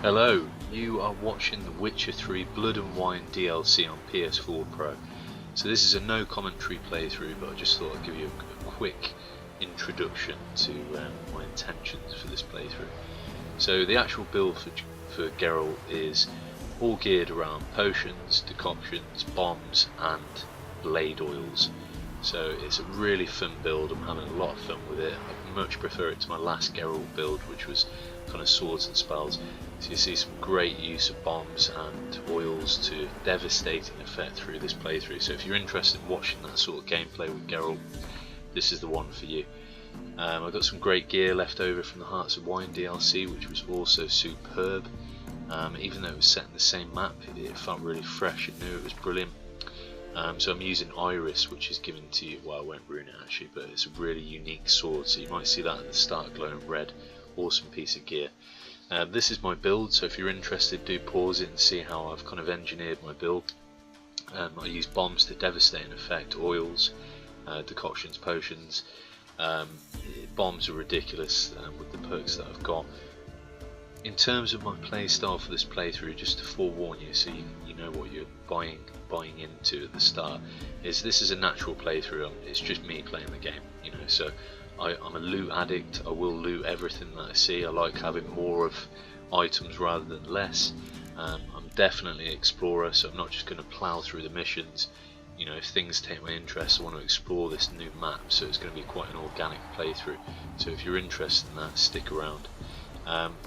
Hello, you are watching The Witcher 3 Blood and Wine DLC on PS4 Pro. So this is a no commentary playthrough, but I just thought I'd give you a quick introduction to my intentions for this playthrough. So the actual build for Geralt is all geared around potions, decoctions, bombs and blade oils. So it's a really fun build. I'm having a lot of fun with it. I much prefer it to my last Geralt build, which was kind of swords and spells. So you see some great use of bombs and oils to devastating effect through this playthrough. So if you're interested in watching that sort of gameplay with Geralt, this is the one for you. I've got some great gear left over from the Hearts of Wine DLC, which was also superb. Even though it was set in the same map, it felt really fresh and new. It was brilliant. So I'm using Iris, which is given to you. Well, I won't ruin it actually, but it's a really unique sword. So you might see that at the start, glowing red. Awesome piece of gear. This is my build, so if you're interested, do pause it and see how I've kind of engineered my build. I use bombs to devastate and effect, oils, decoctions, potions. Bombs are ridiculous with the perks that I've got. In terms of my playstyle for this playthrough, just to forewarn you, so you know what you're buying into at the start, is this is a natural playthrough. It's just me playing the game, you know. So I'm a loot addict. I will loot everything that I see. I like having more of items rather than less. I'm definitely an explorer, so I'm not just going to plow through the missions. You know, if things take my interest, I want to explore this new map, so it's going to be quite an organic playthrough. So if you're interested in that, stick around.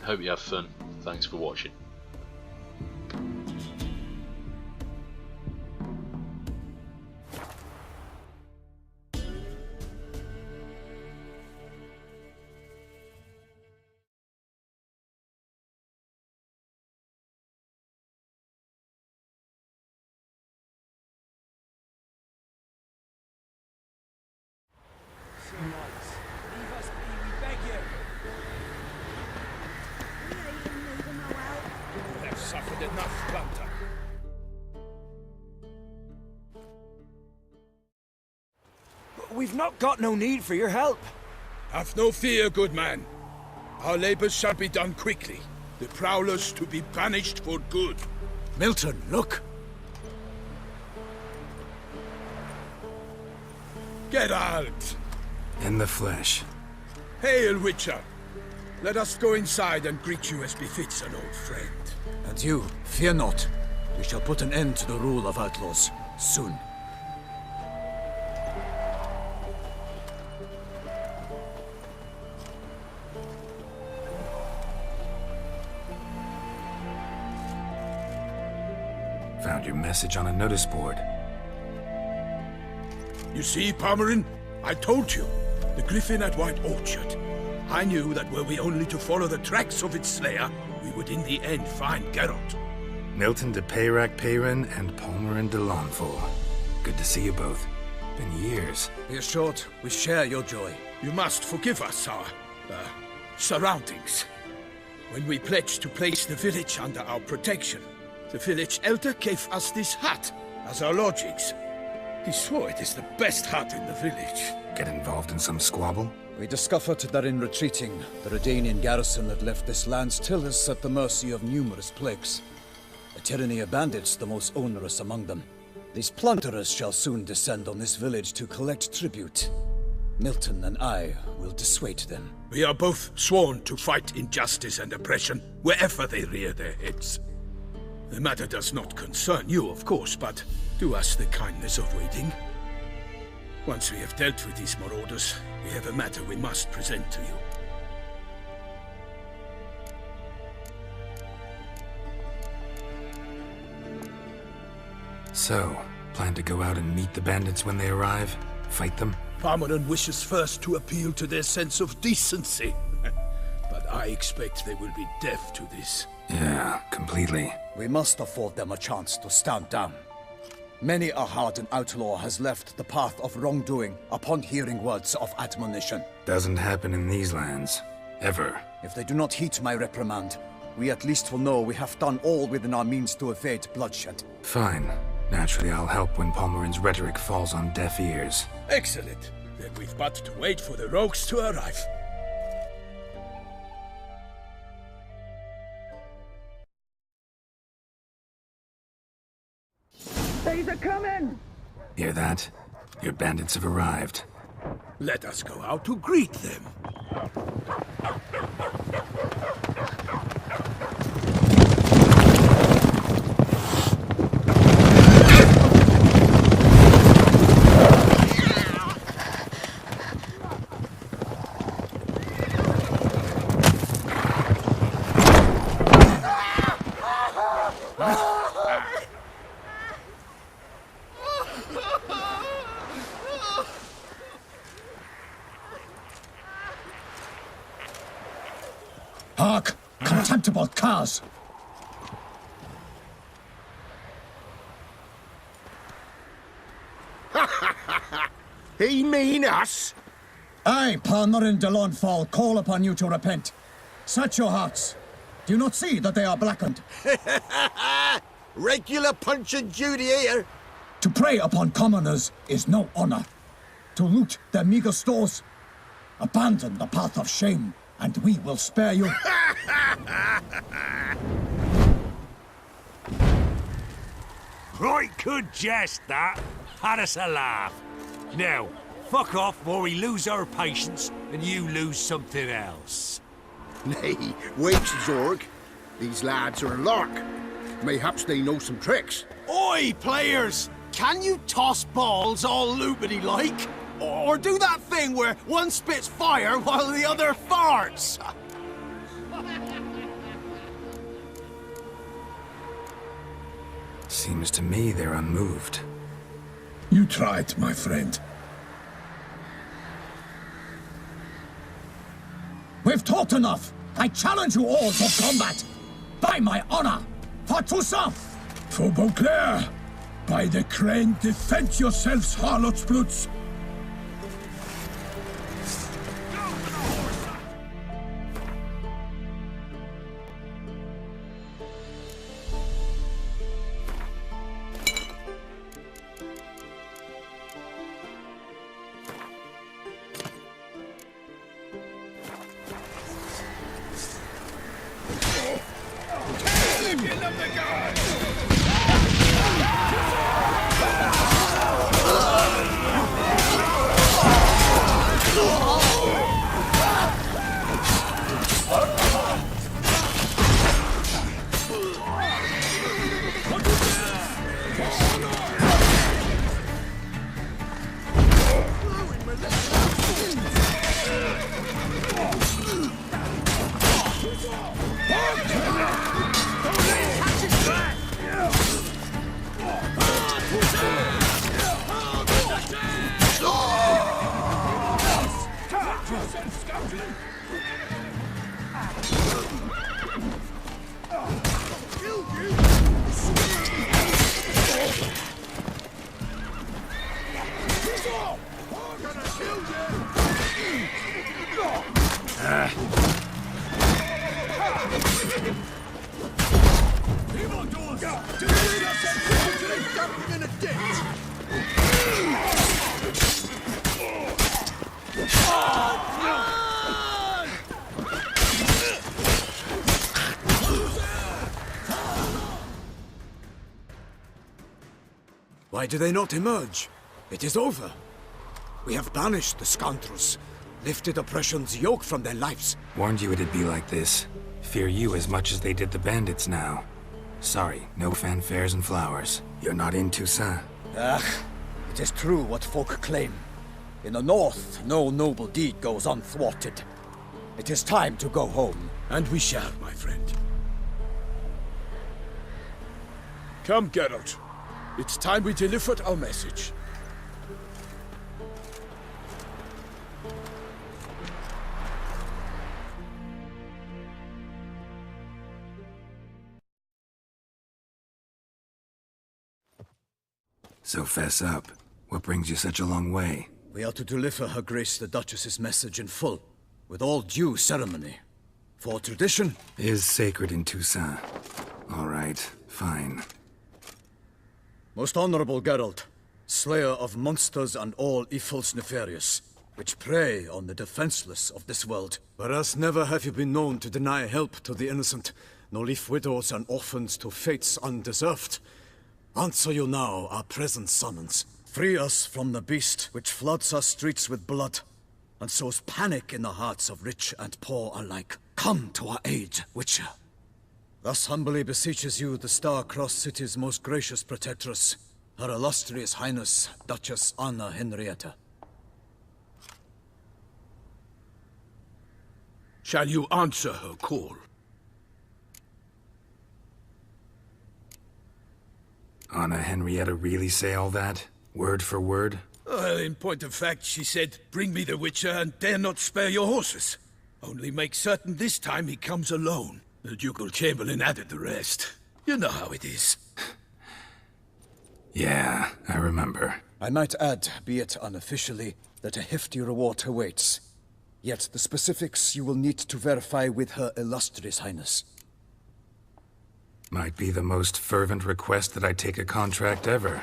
Hope you have fun. Thanks for watching. Suffered enough, Plunter. We've not got no need for your help. Have no fear, good man. Our labors shall be done quickly. The prowlers to be banished for good. Milton, look! Geralt! In the flesh. Hail, Witcher! Let us go inside and greet you as befits an old friend. And you, fear not. We shall put an end to the rule of outlaws, soon. Found your message on a notice board. You see, Pomeran? I told you. The griffin at White Orchard. I knew that were we only to follow the tracks of its slayer, we would in the end find Geralt. Milton de Peyrac Peyran and Palmerin de Lawnford. Good to see you both. Been years. Be assured, we share your joy. You must forgive us our, surroundings. When we pledged to place the village under our protection, the village elder gave us this hut as our lodgings. He swore it is the best hut in the village. Get involved in some squabble? We discovered that in retreating, the Redanian garrison that left this land still is at the mercy of numerous plagues. A tyranny of bandits, the most onerous among them. These plunderers shall soon descend on this village to collect tribute. Milton and I will dissuade them. We are both sworn to fight injustice and oppression wherever they rear their heads. The matter does not concern you, of course, but do us the kindness of waiting. Once we have dealt with these marauders, we have a matter we must present to you. So, plan to go out and meet the bandits when they arrive? Fight them? Pomeran wishes first to appeal to their sense of decency. But I expect they will be deaf to this. Yeah, completely. We must afford them a chance to stand down. Many a hardened outlaw has left the path of wrongdoing upon hearing words of admonition. Doesn't happen in these lands. Ever. If they do not heed my reprimand, we at least will know we have done all within our means to evade bloodshed. Fine. Naturally, I'll help when Palmerin's rhetoric falls on deaf ears. Excellent. Then we've but to wait for the rogues to arrive. They's a coming! Hear that? Your bandits have arrived. Let us go out to greet them. Hark! Contemptible curs! He mean us? I, Palmerin de Launfal, call upon you to repent. Search your hearts. Do you not see that they are blackened? Regular Punch and Judy here. To prey upon commoners is no honor. To loot their meager stores, abandon the path of shame, and we will spare you. Right good jest, that. Had us a laugh. Now, fuck off before we lose our patience and you lose something else. Nay, wait, Zorg. These lads are a lark. Mayhaps they know some tricks. Oi, players! Can you toss balls all loopity-like? Or do that thing where one spits fire while the other farts? Seems to me they're unmoved. You tried, my friend. We've talked enough. I challenge you all to combat. By my honor, for Toussaint. For Beauclair, by the crane, defend yourselves, harlots brutes. Why do they not emerge? It is over. We have banished the scoundrels, lifted oppression's yoke from their lives. Warned you it'd be like this. Fear you as much as they did the bandits now. Sorry, no fanfares and flowers. You're not in Toussaint. It is true what folk claim. In the north, no noble deed goes unthwarted. It is time to go home. And we shall, my friend. Come, Geralt. It's time we delivered our message. So fess up. What brings you such a long way? We are to deliver Her Grace the Duchess's message in full, with all due ceremony. For tradition Is sacred in Toussaint. All right, fine. Most honorable Geralt, slayer of monsters and all evils nefarious, which prey on the defenseless of this world. Whereas never have you been known to deny help to the innocent, nor leave widows and orphans to fates undeserved. Answer you now our present summons. Free us from the beast which floods our streets with blood and sows panic in the hearts of rich and poor alike. Come to our aid, Witcher. Thus humbly beseeches you the Star-Crossed City's most gracious protectress, Her Illustrious Highness, Duchess Anna Henrietta. Shall you answer her call? Anna Henrietta really say all that? Word for word? Well, in point of fact, she said, bring me the Witcher and dare not spare your horses. Only make certain this time he comes alone. The Ducal Chamberlain added the rest. You know how it is. Yeah, I remember. I might add, be it unofficially, that a hefty reward awaits. Yet the specifics you will need to verify with Her Illustrious Highness. Might be the most fervent request that I take a contract ever.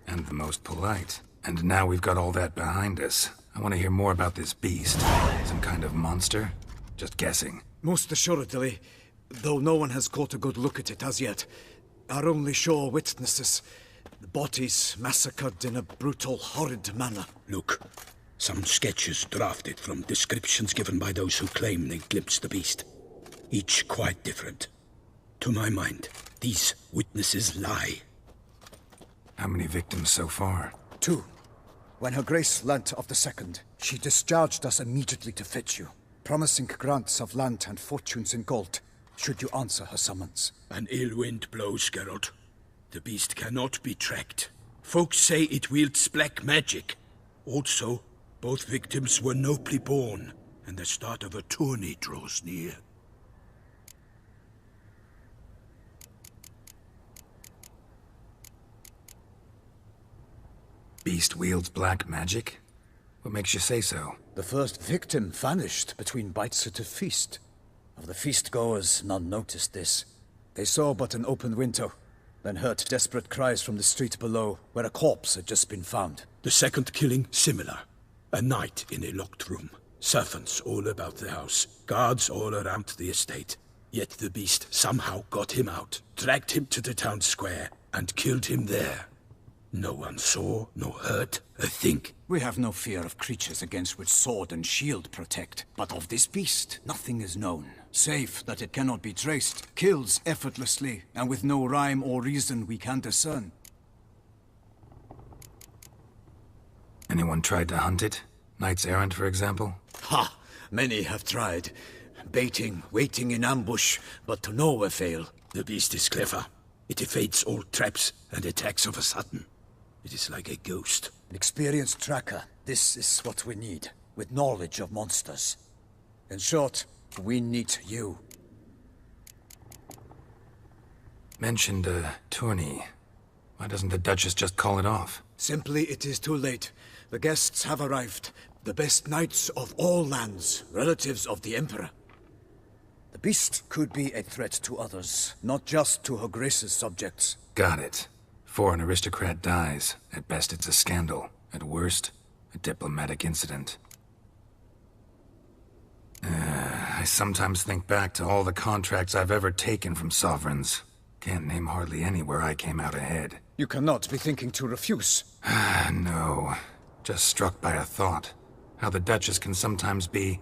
And the most polite. And now we've got all that behind us. I want to hear more about this beast. Some kind of monster? Just guessing. Most assuredly, though no one has caught a good look at it as yet. Our only sure witnesses. The bodies massacred in a brutal, horrid manner. Look, some sketches drafted from descriptions given by those who claim they glimpsed the beast. Each quite different. To my mind, these witnesses lie. How many victims so far? 2. When Her Grace learnt of the second, she discharged us immediately to fetch you, promising grants of land and fortunes in gold, should you answer her summons. An ill wind blows, Geralt. The beast cannot be tracked. Folks say it wields black magic. Also, both victims were nobly born, and the start of a tourney draws near. Beast wields black magic? What makes you say so? The first victim vanished between bites at a feast. Of the feast-goers, none noticed this. They saw but an open window, then heard desperate cries from the street below, where a corpse had just been found. The second killing, similar. A night in a locked room. Servants all about the house. Guards all around the estate. Yet the beast somehow got him out, dragged him to the town square, and killed him there. No one saw, nor heard a thing. We have no fear of creatures against which sword and shield protect. But of this beast, nothing is known. Save that it cannot be traced, kills effortlessly, and with no rhyme or reason we can discern. Anyone tried to hunt it? Knights errant, for example? Ha! Many have tried. Baiting, waiting in ambush, but to no avail. The beast is clever. It evades all traps and attacks of a sudden. It is like a ghost. An experienced tracker. This is what we need, with knowledge of monsters. In short, we need you. Mentioned a tourney. Why doesn't the Duchess just call it off? Simply, it is too late. The guests have arrived. The best knights of all lands, relatives of the Emperor. The beast could be a threat to others, not just to Her Grace's subjects. Got it. Before an aristocrat dies, at best it's a scandal. At worst, a diplomatic incident. I sometimes think back to all the contracts I've ever taken from sovereigns. Can't name hardly any where I came out ahead. You cannot be thinking to refuse. No. Just struck by a thought. How the Duchess can sometimes be...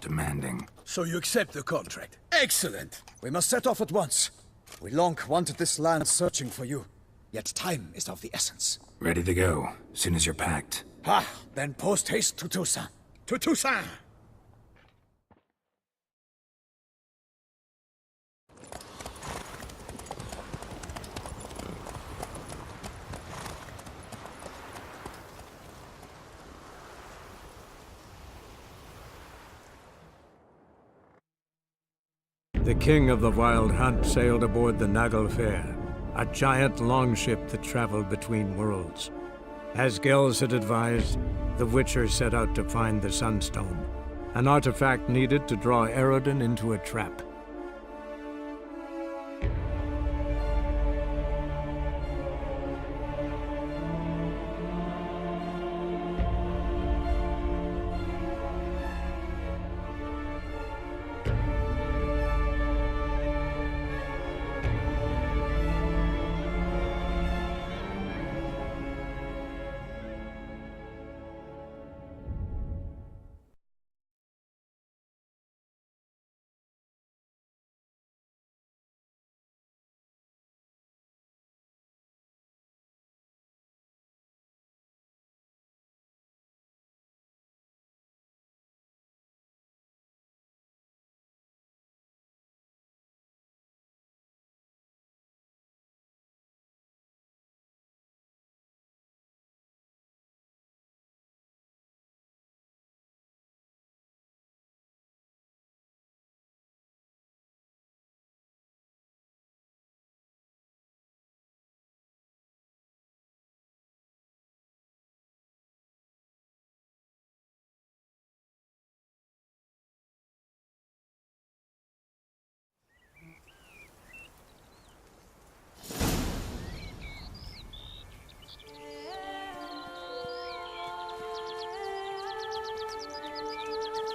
demanding. So you accept the contract. Excellent! We must set off at once. We long wanted this land searching for you. Yet time is of the essence. Ready to go, soon as you're packed. Ha! Then post-haste to Toussaint. To Toussaint! The king of the Wild Hunt sailed aboard the Naglfar, a giant longship that traveled between worlds. As Gels had advised, the Witcher set out to find the Sunstone, an artifact needed to draw Eredin into a trap.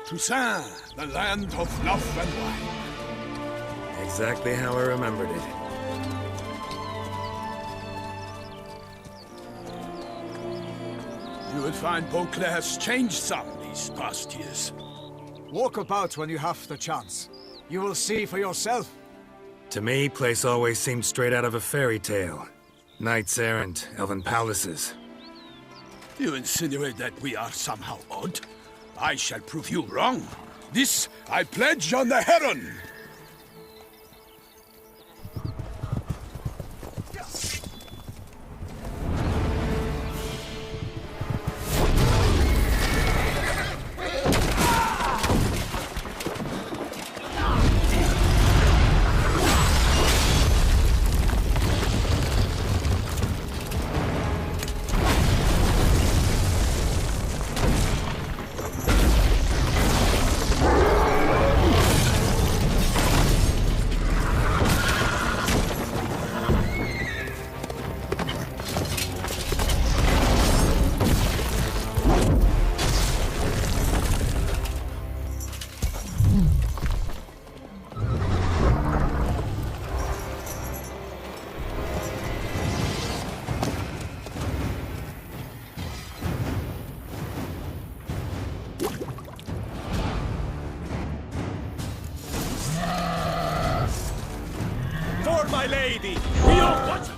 Toussaint, the land of love and wine. Exactly how I remembered it. You will find Beauclair's changed some these past years. Walk about when you have the chance. You will see for yourself. To me, place always seemed straight out of a fairy tale. Knights errant, elven palaces. You insinuate that we are somehow odd? I shall prove you wrong. This I pledge on the Heron. My lady! What?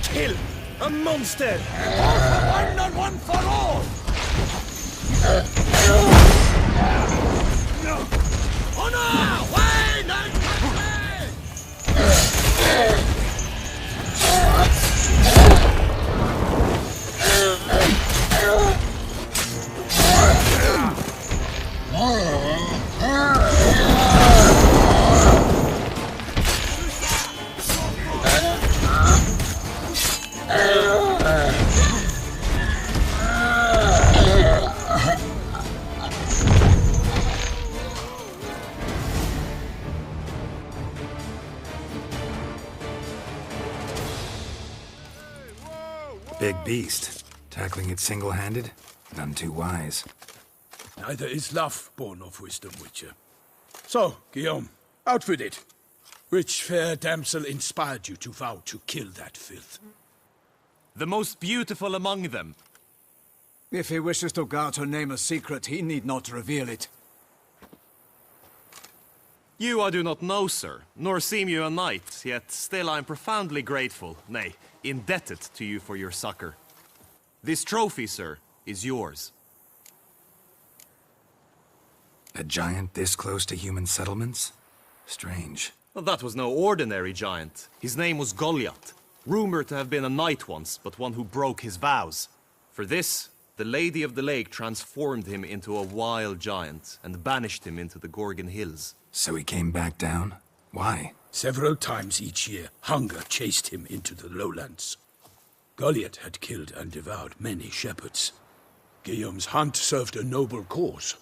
Kill a monster! All for one and one for all! No! Honor! Wayne and Big beast. Tackling it single-handed? None too wise. Neither is love born of wisdom, Witcher. So, Guillaume, out with it. Which fair damsel inspired you to vow to kill that filth? the most beautiful among them. If he wishes to guard her name a secret, he need not reveal it. You I do not know, sir, nor seem you a knight, yet still I am profoundly grateful, nay, indebted to you for your succor. This trophy, sir, is yours. A giant this close to human settlements? Strange. Well, that was no ordinary giant. His name was Goliath, rumored to have been a knight once, but one who broke his vows. For this, the Lady of the Lake transformed him into a wild giant and banished him into the Gorgon Hills. So he came back down? Why? Several times each year, hunger chased him into the lowlands. Goliath had killed and devoured many shepherds. Guillaume's hunt served a noble cause.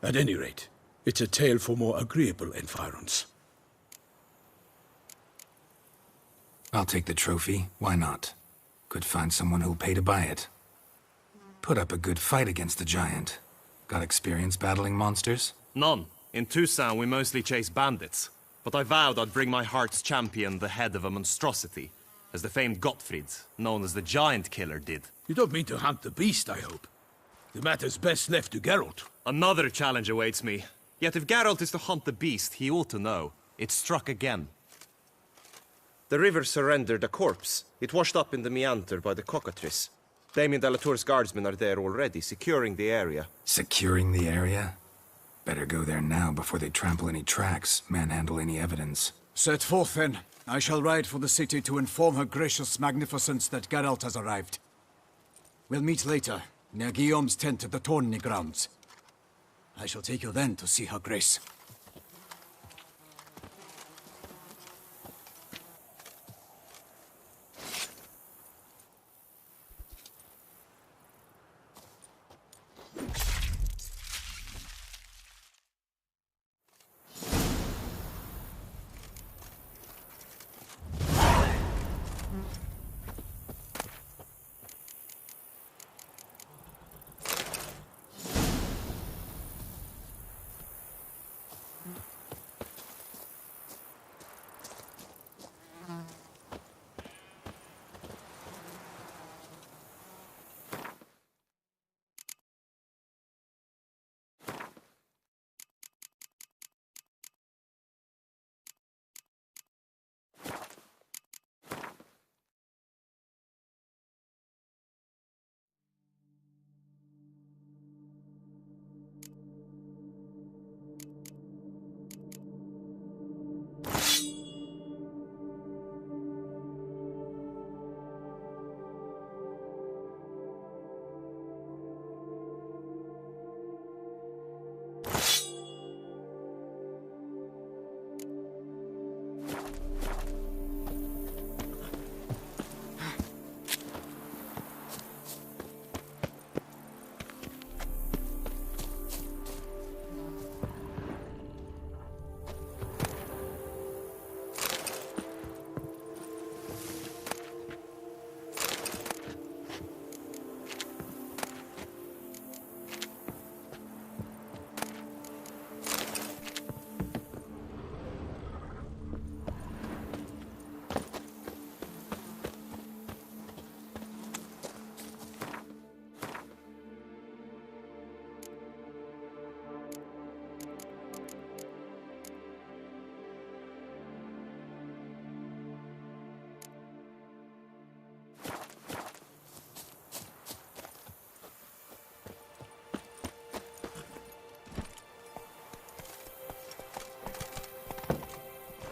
At any rate, it's a tale for more agreeable environs. I'll take the trophy. Why not? Could find someone who'll pay to buy it. put up a good fight against the giant. Got experience battling monsters? None. In Tucson, we mostly chase bandits. But I vowed I'd bring my heart's champion the head of a monstrosity, as the famed Gottfried, known as the Giant Killer, did. You don't mean to hunt the beast, I hope. The matter's best left to Geralt. Another challenge awaits me. Yet if Geralt is to hunt the beast, he ought to know. It struck again. The river surrendered a corpse. It washed up in the meander by the cockatrice. Damien de la Tour's guardsmen are there already, securing the area. Securing the area? Better go there now before they trample any tracks, manhandle any evidence. Set forth, then. I shall ride for the city to inform her gracious magnificence that Geralt has arrived. We'll meet later, near Guillaume's tent at the Tourney grounds. I shall take you then to see her grace.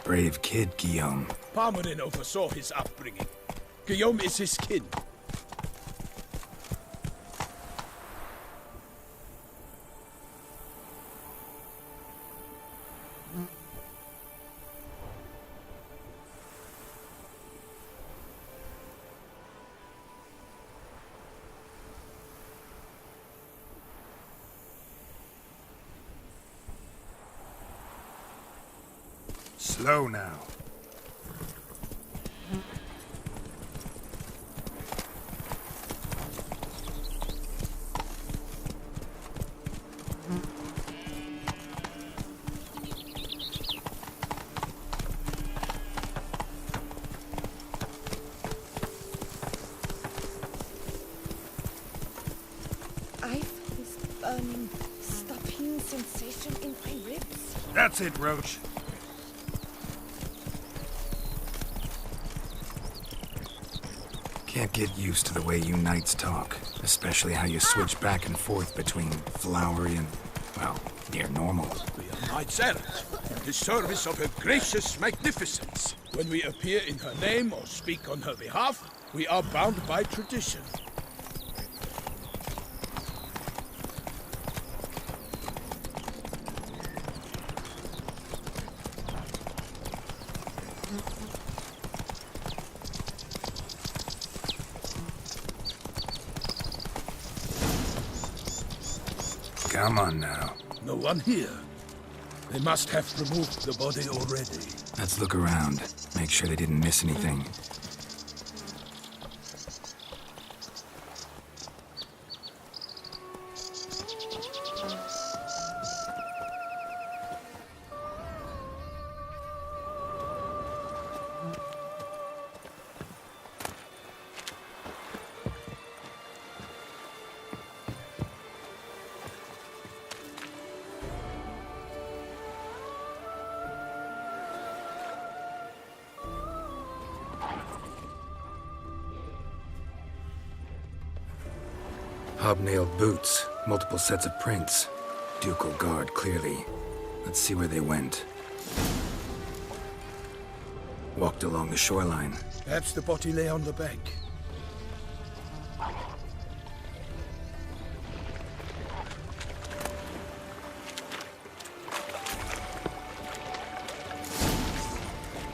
Brave kid, Guillaume. Parmanin oversaw his upbringing. Guillaume is his kin. Slow now. I feel this burning, stopping sensation in my ribs. That's it, Roach. Can't get used to the way you knights talk, especially how you switch back and forth between flowery and, well, near normal. We are knights errant, in the service of her gracious magnificence. When we appear in her name or speak on her behalf, we are bound by tradition. Come on now. No one here. They must have removed the body already. Let's look around. Make sure they didn't miss anything. Hobnailed boots, multiple sets of prints. Ducal guard, clearly. Let's see where they went. Walked along the shoreline. Perhaps the body lay on the bank.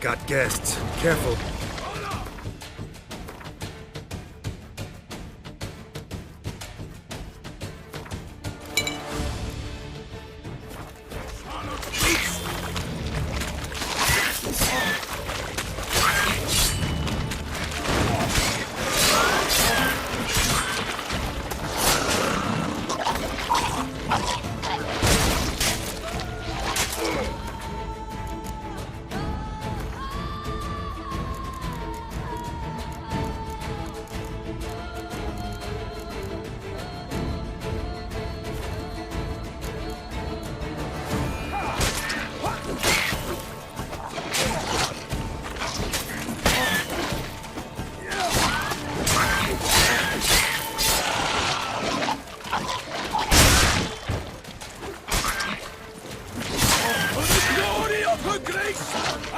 Got guests. Careful.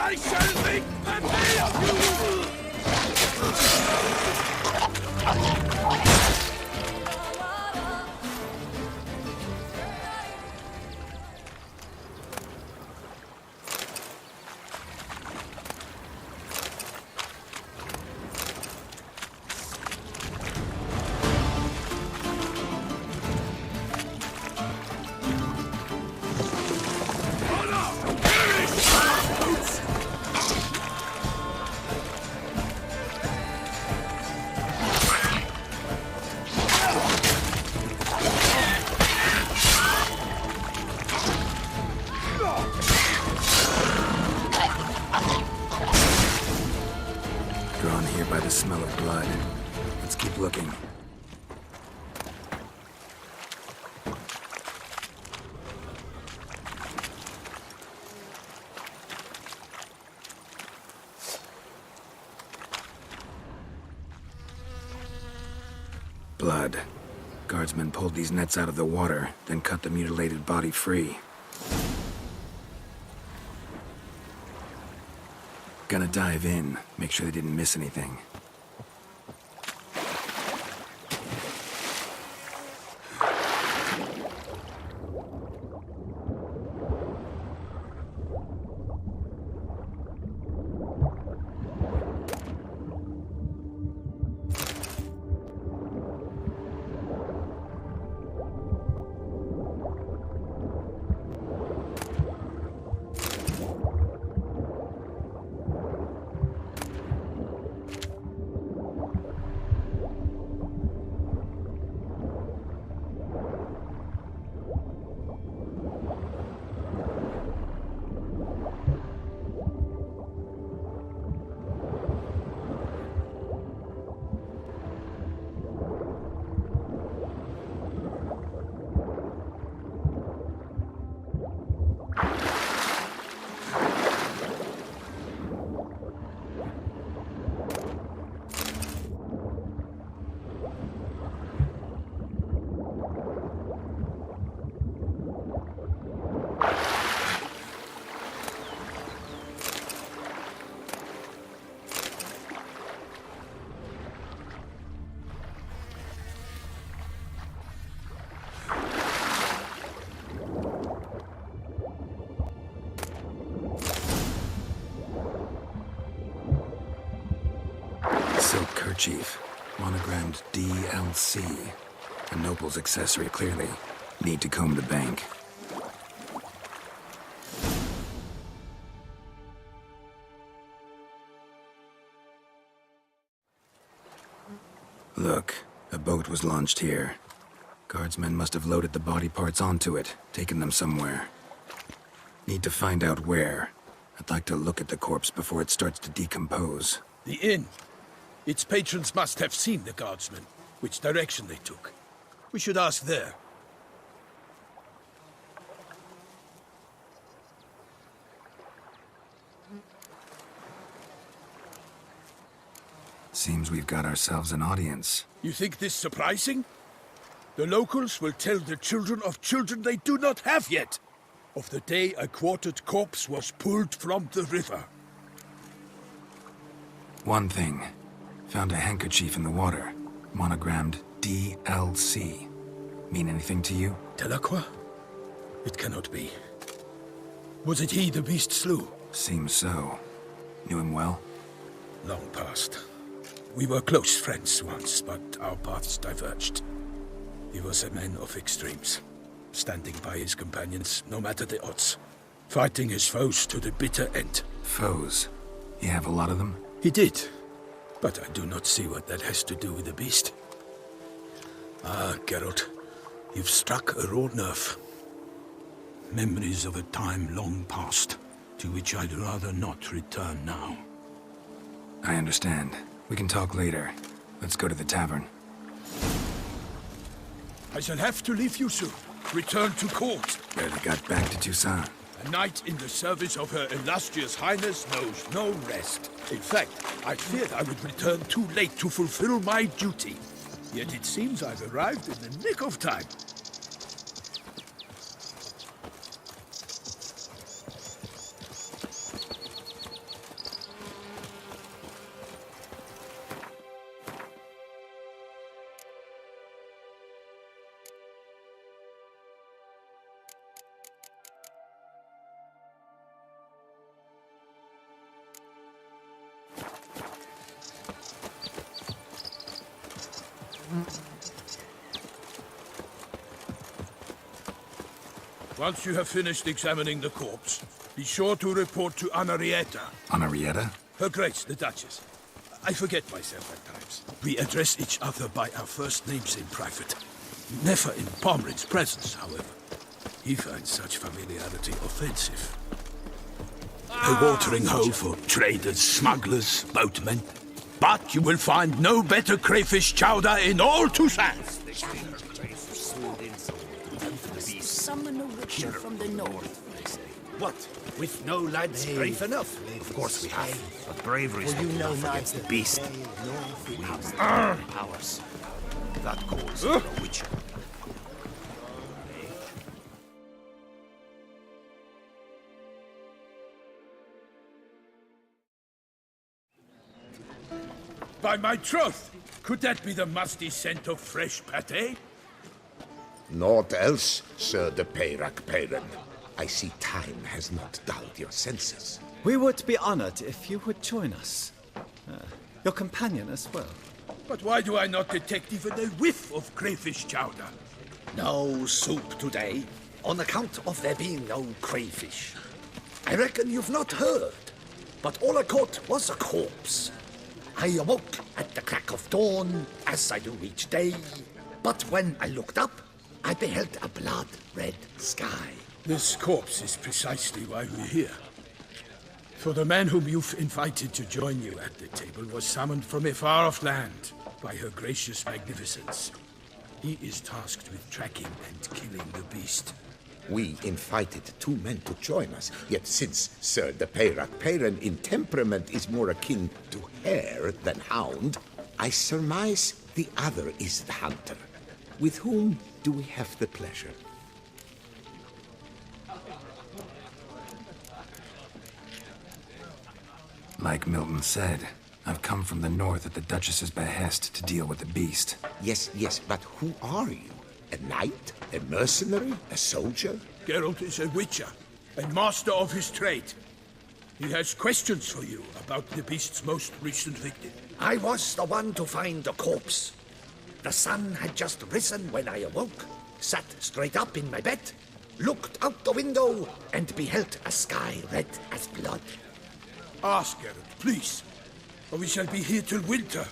I shall make a day of you! Drawn here by the smell of blood. Let's keep looking. Blood. Guardsmen pulled these nets out of the water, then cut the mutilated body free. Gonna dive in, make sure they didn't miss anything. Silk kerchief, monogrammed DLC. A noble's accessory, clearly. Need to comb the bank. Look, a boat was launched here. Guardsmen must have loaded the body parts onto it, taken them somewhere. Need to find out where. I'd like to look at the corpse before it starts to decompose. The inn. Its patrons must have seen the guardsmen, which direction they took. We should ask there. Seems we've got ourselves an audience. You think this surprising? The locals will tell the children of children they do not have yet, of the day a quartered corpse was pulled from the river. One thing. Found a handkerchief in the water. Monogrammed DLC. Mean anything to you? Delacroix? It cannot be. Was it he the beast slew? Seems so. Knew him well? Long past. We were close friends once, but our paths diverged. He was a man of extremes, standing by his companions no matter the odds, fighting his foes to the bitter end. Foes? You have a lot of them? He did, but I do not see what that has to do with the beast. Ah, Geralt, you've struck a raw nerve. Memories of a time long past, to which I'd rather not return now. I understand. We can talk later. Let's go to the tavern. I shall have to leave you soon. Return to court. Barely got back to Toussaint. A knight in the service of Her Illustrious Highness knows no rest. In fact, I feared I would return too late to fulfill my duty. Yet it seems I've arrived in the nick of time. Once you have finished examining the corpse, be sure to report to Anarietta. Anarietta? Her Grace, the Duchess. I forget myself at times. We address each other by our first names in private. Never in Pomrin's presence, however. He finds such familiarity offensive. A watering hole for traders, smugglers, boatmen. But you will find no better crayfish chowder in all Toussaint. Summon a witcher from the north. What? With no lads brave enough? Of course we have. But bravery's Well, you not know enough not against to the beast. We have powers. That calls for a witcher. By my troth, could that be the musty scent of fresh pâté? Naught else, Sir de Peyrac Peyran. I see time has not dulled your senses. We would be honored if you would join us. Your companion as well. But why do I not detect even a whiff of crayfish chowder? No soup today, on account of there being no crayfish. I reckon you've not heard, but all I caught was a corpse. I awoke at the crack of dawn, as I do each day, but when I looked up, I beheld a blood-red sky. This corpse is precisely why we're here. For the man whom you've invited to join you at the table was summoned from a far-off land by her gracious magnificence. He is tasked with tracking and killing the beast. We invited two men to join us, yet since Sir de Peyrac Peyran in temperament is more akin to hare than hound, I surmise the other is the hunter. With whom do we have the pleasure? Like Milton said, I've come from the north at the Duchess's behest to deal with the beast. Yes, but who are you? A knight? A mercenary? A soldier? Geralt is a witcher, and master of his trade. He has questions for you about the beast's most recent victim. I was the one to find the corpse. The sun had just risen when I awoke, sat straight up in my bed, looked out the window, and beheld a sky red as blood. Ask, Geralt, please, or we shall be here till winter.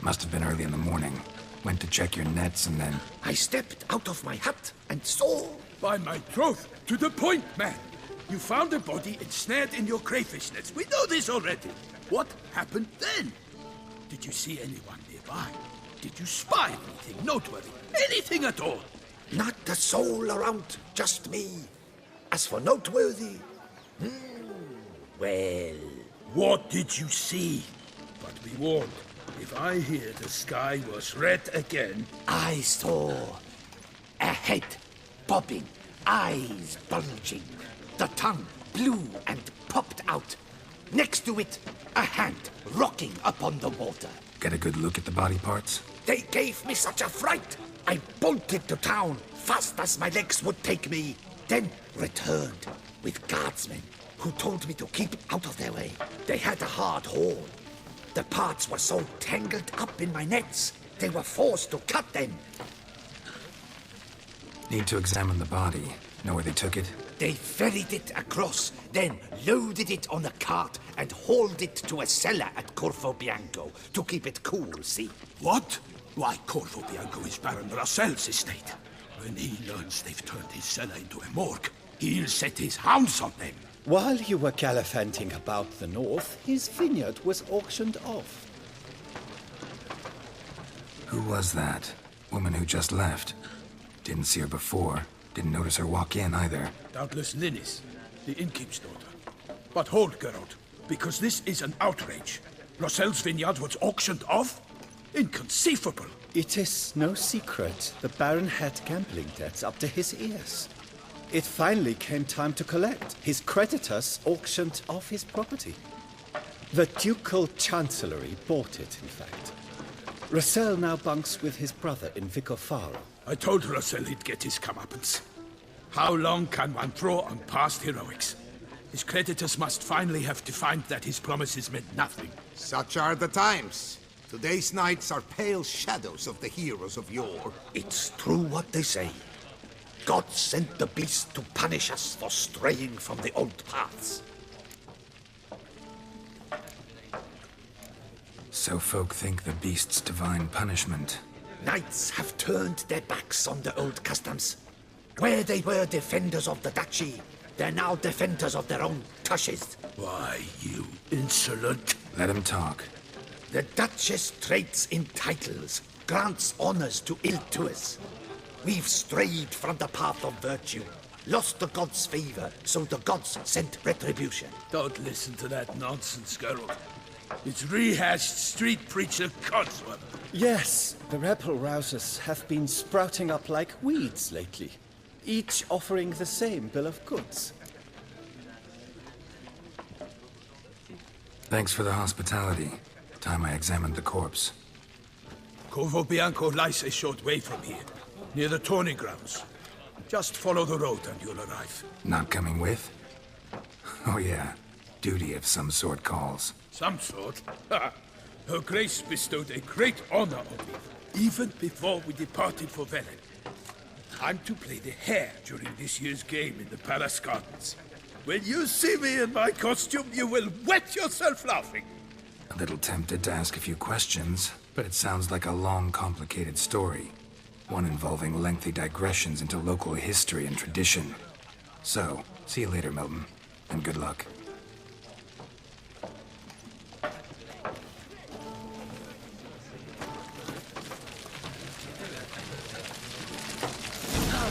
Must have been early in the morning. Went to check your nets and then... I stepped out of my hut and saw... By my troth, to the point, man. You found a body ensnared in your crayfish nets. We know this already. What happened then? Did you see anyone nearby? Did you spy anything noteworthy? Anything at all? Not a soul around, just me. As for noteworthy... well, What did you see? But be warned, if I hear the sky was red again... I saw a head bobbing, eyes bulging, the tongue blue and popped out. Next to it, a hand rocking upon the water. Get a good look at the body parts? They gave me such a fright. I bolted to town fast as my legs would take me, then returned with guardsmen who told me to keep out of their way. They had a hard haul. The parts were so tangled up in my nets, they were forced to cut them. Need to examine the body. Know where they took it? They ferried it across, then loaded it on a cart and hauled it to a cellar at Corvo Bianco to keep it cool, see? What? Why, Corvo Bianco is Baron Russell's estate. When he learns they've turned his cellar into a morgue, he'll set his hounds on them. While you were gallivanting about the north, his vineyard was auctioned off. Who was that? Woman who just left. Didn't see her before. Didn't notice her walk in either. Doubtless Linnis, the innkeep's daughter. But hold, Geralt, because this is an outrage. Russell's vineyard was auctioned off? Inconceivable! It is no secret the Baron had gambling debts up to his ears. It finally came time to collect. His creditors auctioned off his property. The Ducal Chancellery bought it, in fact. Russell now bunks with his brother in Vicofaro. I told Russell he'd get his comeuppance. How long can one draw on past heroics? His creditors must finally have to find that his promises meant nothing. Such are the times. Today's knights are pale shadows of the heroes of yore. It's true what they say. God sent the beast to punish us for straying from the old paths. So folk think the beast's divine punishment. Knights have turned their backs on the old customs. Where they were defenders of the duchy, they're now defenders of their own tushes. Why, you insolent... Let him talk. The Duchess trades in titles, grants honors to ill-doers. We've strayed from the path of virtue, lost the gods' favor, so the gods sent retribution. Don't listen to that nonsense, Geralt. It's rehashed street preacher codswallop. Yes, the rebel rousers have been sprouting up like weeds lately, each offering the same bill of goods. Thanks for the hospitality. Time I examined the corpse. Corvo Bianco lies a short way from here, near the tourney grounds. Just follow the road and you'll arrive. Not coming with? Oh yeah, duty of some sort calls. Some sort? Ha! Her Grace bestowed a great honor on me, even before we departed for Velen. I'm to play the hare during this year's game in the Palace Gardens. When you see me in my costume, you will wet yourself laughing. A little tempted to ask a few questions, but it sounds like a long, complicated story. One involving lengthy digressions into local history and tradition. So, see you later, Milton, and good luck.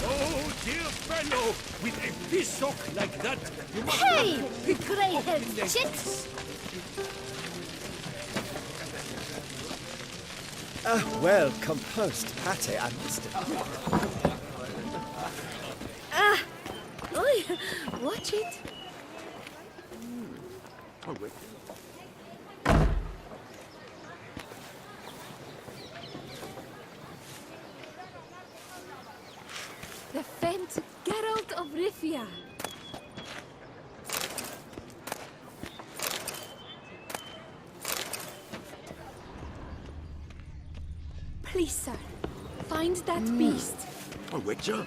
Oh, dear fellow, with a fish like that, you must Hey, have to pick grey-haired up the chit! Well composed pate, I must admit. Oi, watch it. Oh, wait. The famed Geralt of Rivia. Please, sir, find that beast. A witcher?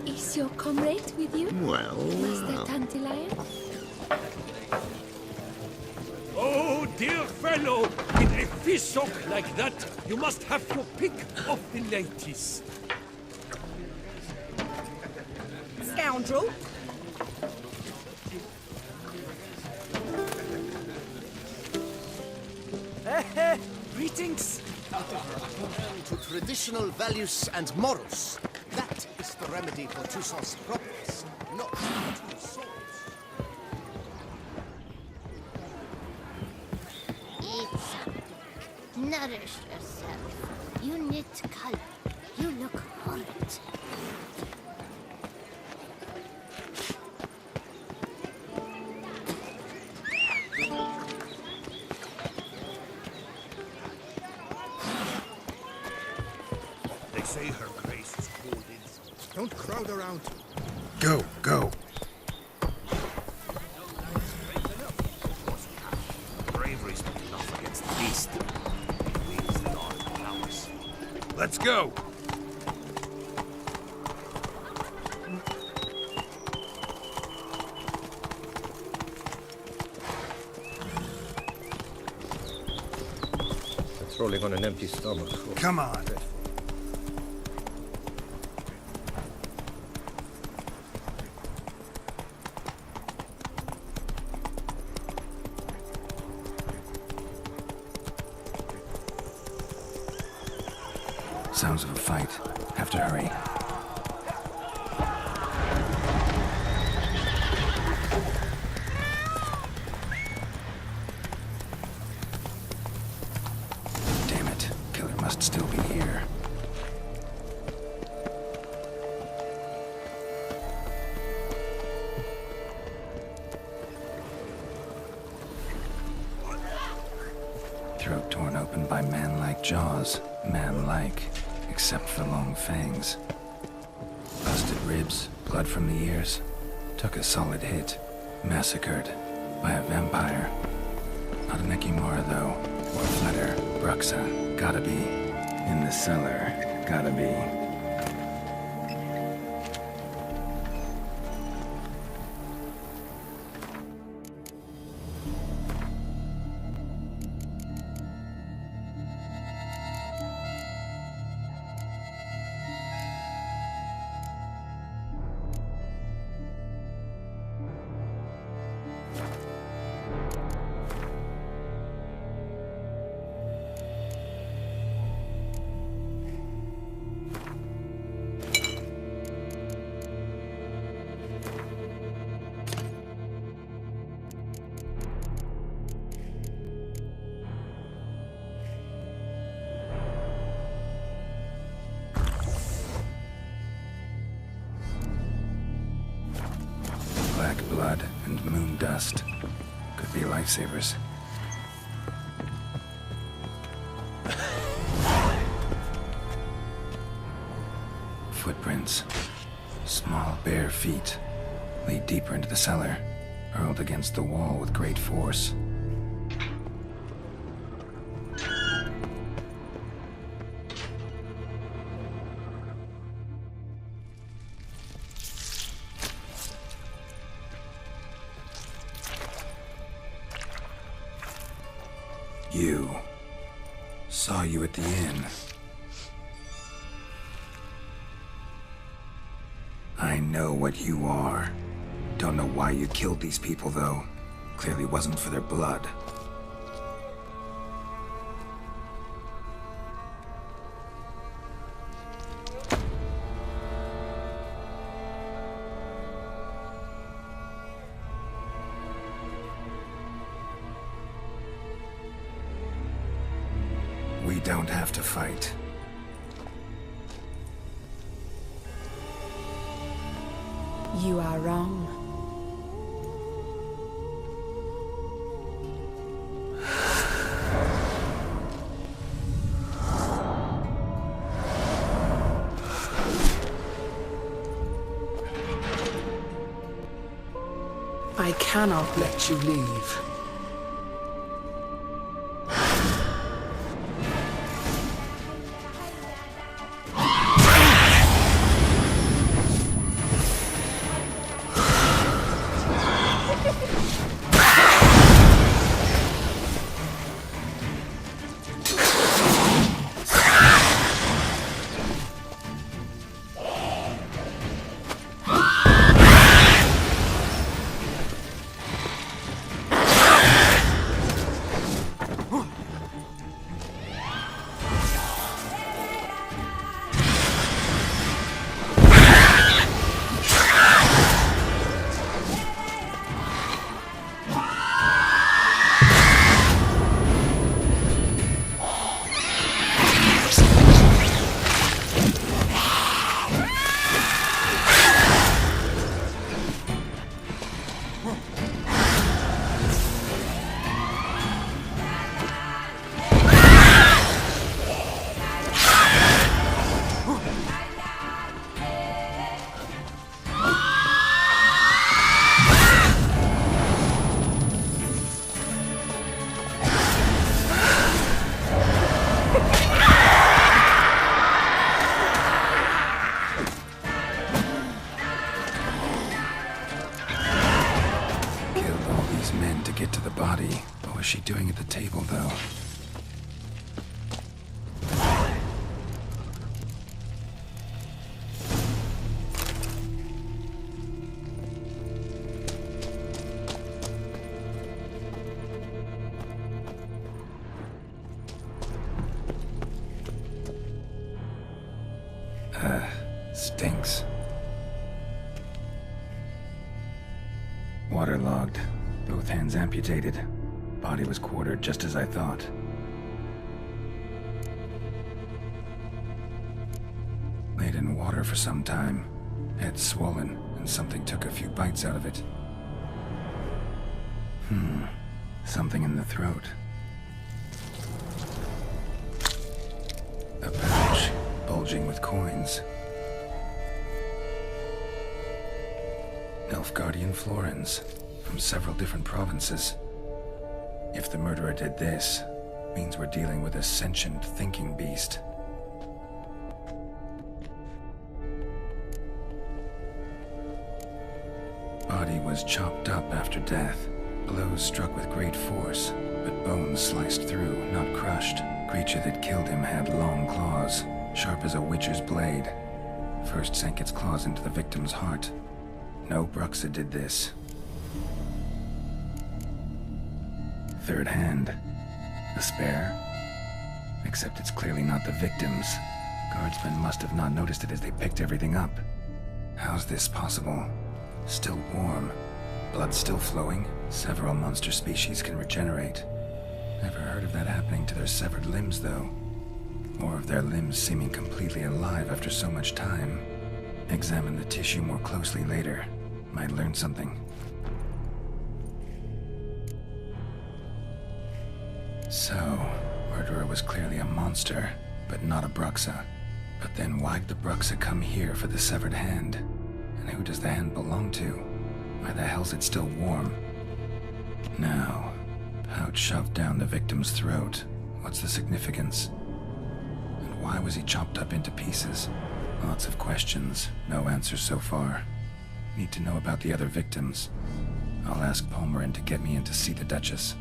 Is your comrade with you, Well, Master Tantalion? Oh, dear fellow, with a fish like that, you must have your pick of the ladies. Scoundrel! Greetings. To traditional values and morals. That is the remedy for Toussaint's problems, not two swords. Nourish yourself. You knit color. You look horrid. They say her grace is called in. Don't crowd around. Go, go. Bravery's not enough against the beast. It means the art powers. Let's go. It's rolling on an empty stomach. Come on. Sounds of a fight. Have to hurry. Damn it. Killer must still be here. Throat torn open by man-like jaws. Man-like. Except for long fangs. Busted ribs, blood from the ears. Took a solid hit. Massacred by a vampire. Not an Ekimura though, or Fletter, Bruxa. Gotta be. In the cellar. Gotta be. Black blood and moon dust. Could be lifesavers. Footprints. Small, bare feet. Lead deeper into the cellar. Hurled against the wall with great force. You. Saw you at the inn. I know what you are. Don't know why you killed these people, though. Clearly wasn't for their blood. We don't have to fight. You are wrong. I cannot let you leave. table, though. Stinks. Waterlogged. Both hands amputated. Body was quartered just as I thought. Laid in water for some time. Head swollen, and something took a few bites out of it. Something in the throat. A pouch, bulging with coins. Nilfgaardian florins, from several different provinces. If the murderer did this, means we're dealing with a sentient thinking beast. Body was chopped up after death. Blows struck with great force, but bones sliced through, not crushed. Creature that killed him had long claws, sharp as a witcher's blade. First sank its claws into the victim's heart. No Bruxa did this. Third hand. A spare? Except it's clearly not the victim's. Guardsmen must have not noticed it as they picked everything up. How's this possible? Still warm. Blood still flowing. Several monster species can regenerate. Never heard of that happening to their severed limbs, though. Or of their limbs seeming completely alive after so much time. Examine the tissue more closely later. Might learn something. So, murderer was clearly a monster, but not a Bruxa. But then why'd the Bruxa come here for the severed hand? And who does the hand belong to? Why the hell's it still warm? Now, pouch shoved down the victim's throat. What's the significance? And why was he chopped up into pieces? Lots of questions, no answers so far. Need to know about the other victims. I'll ask Palmerin to get me in to see the Duchess.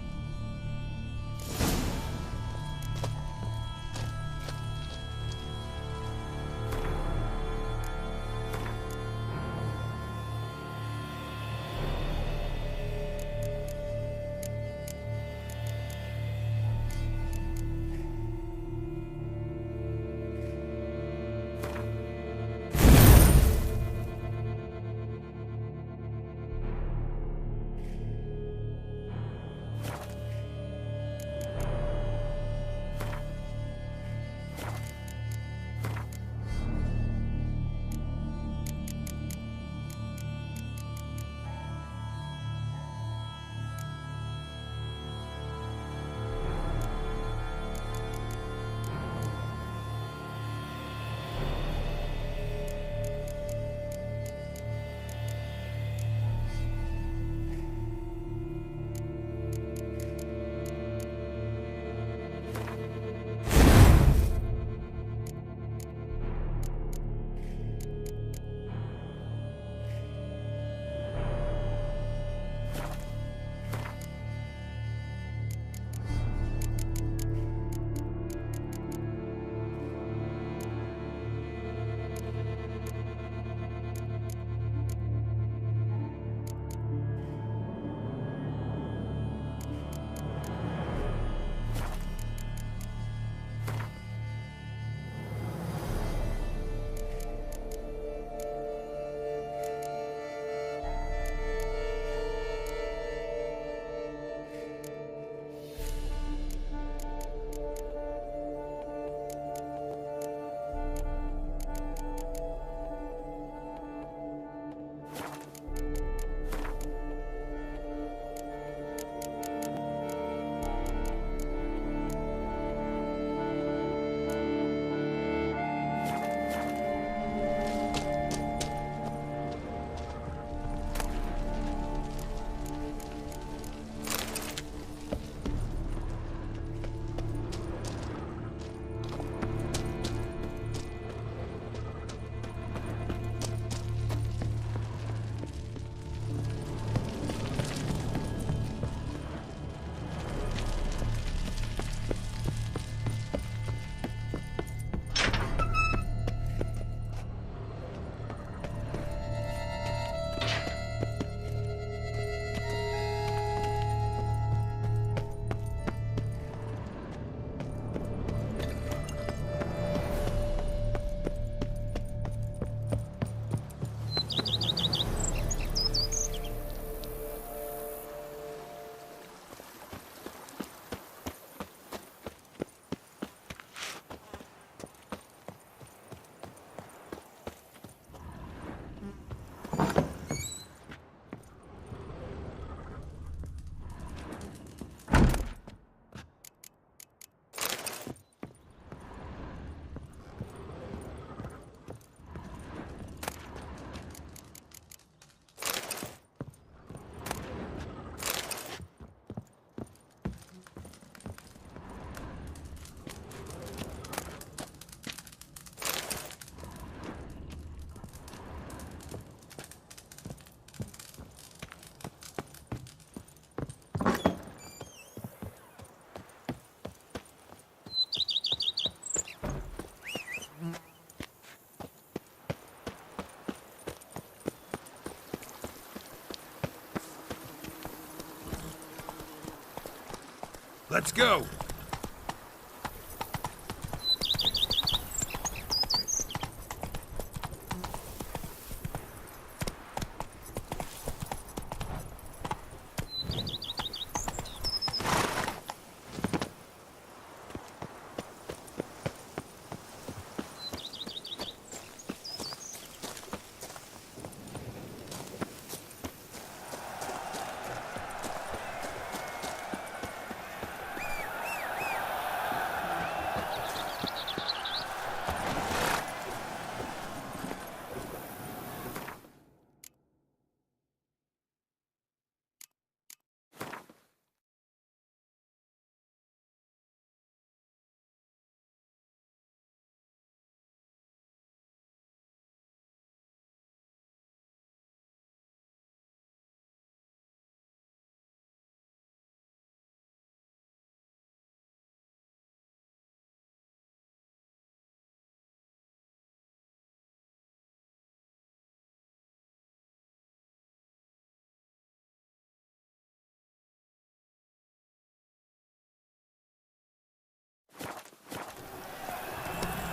Let's go!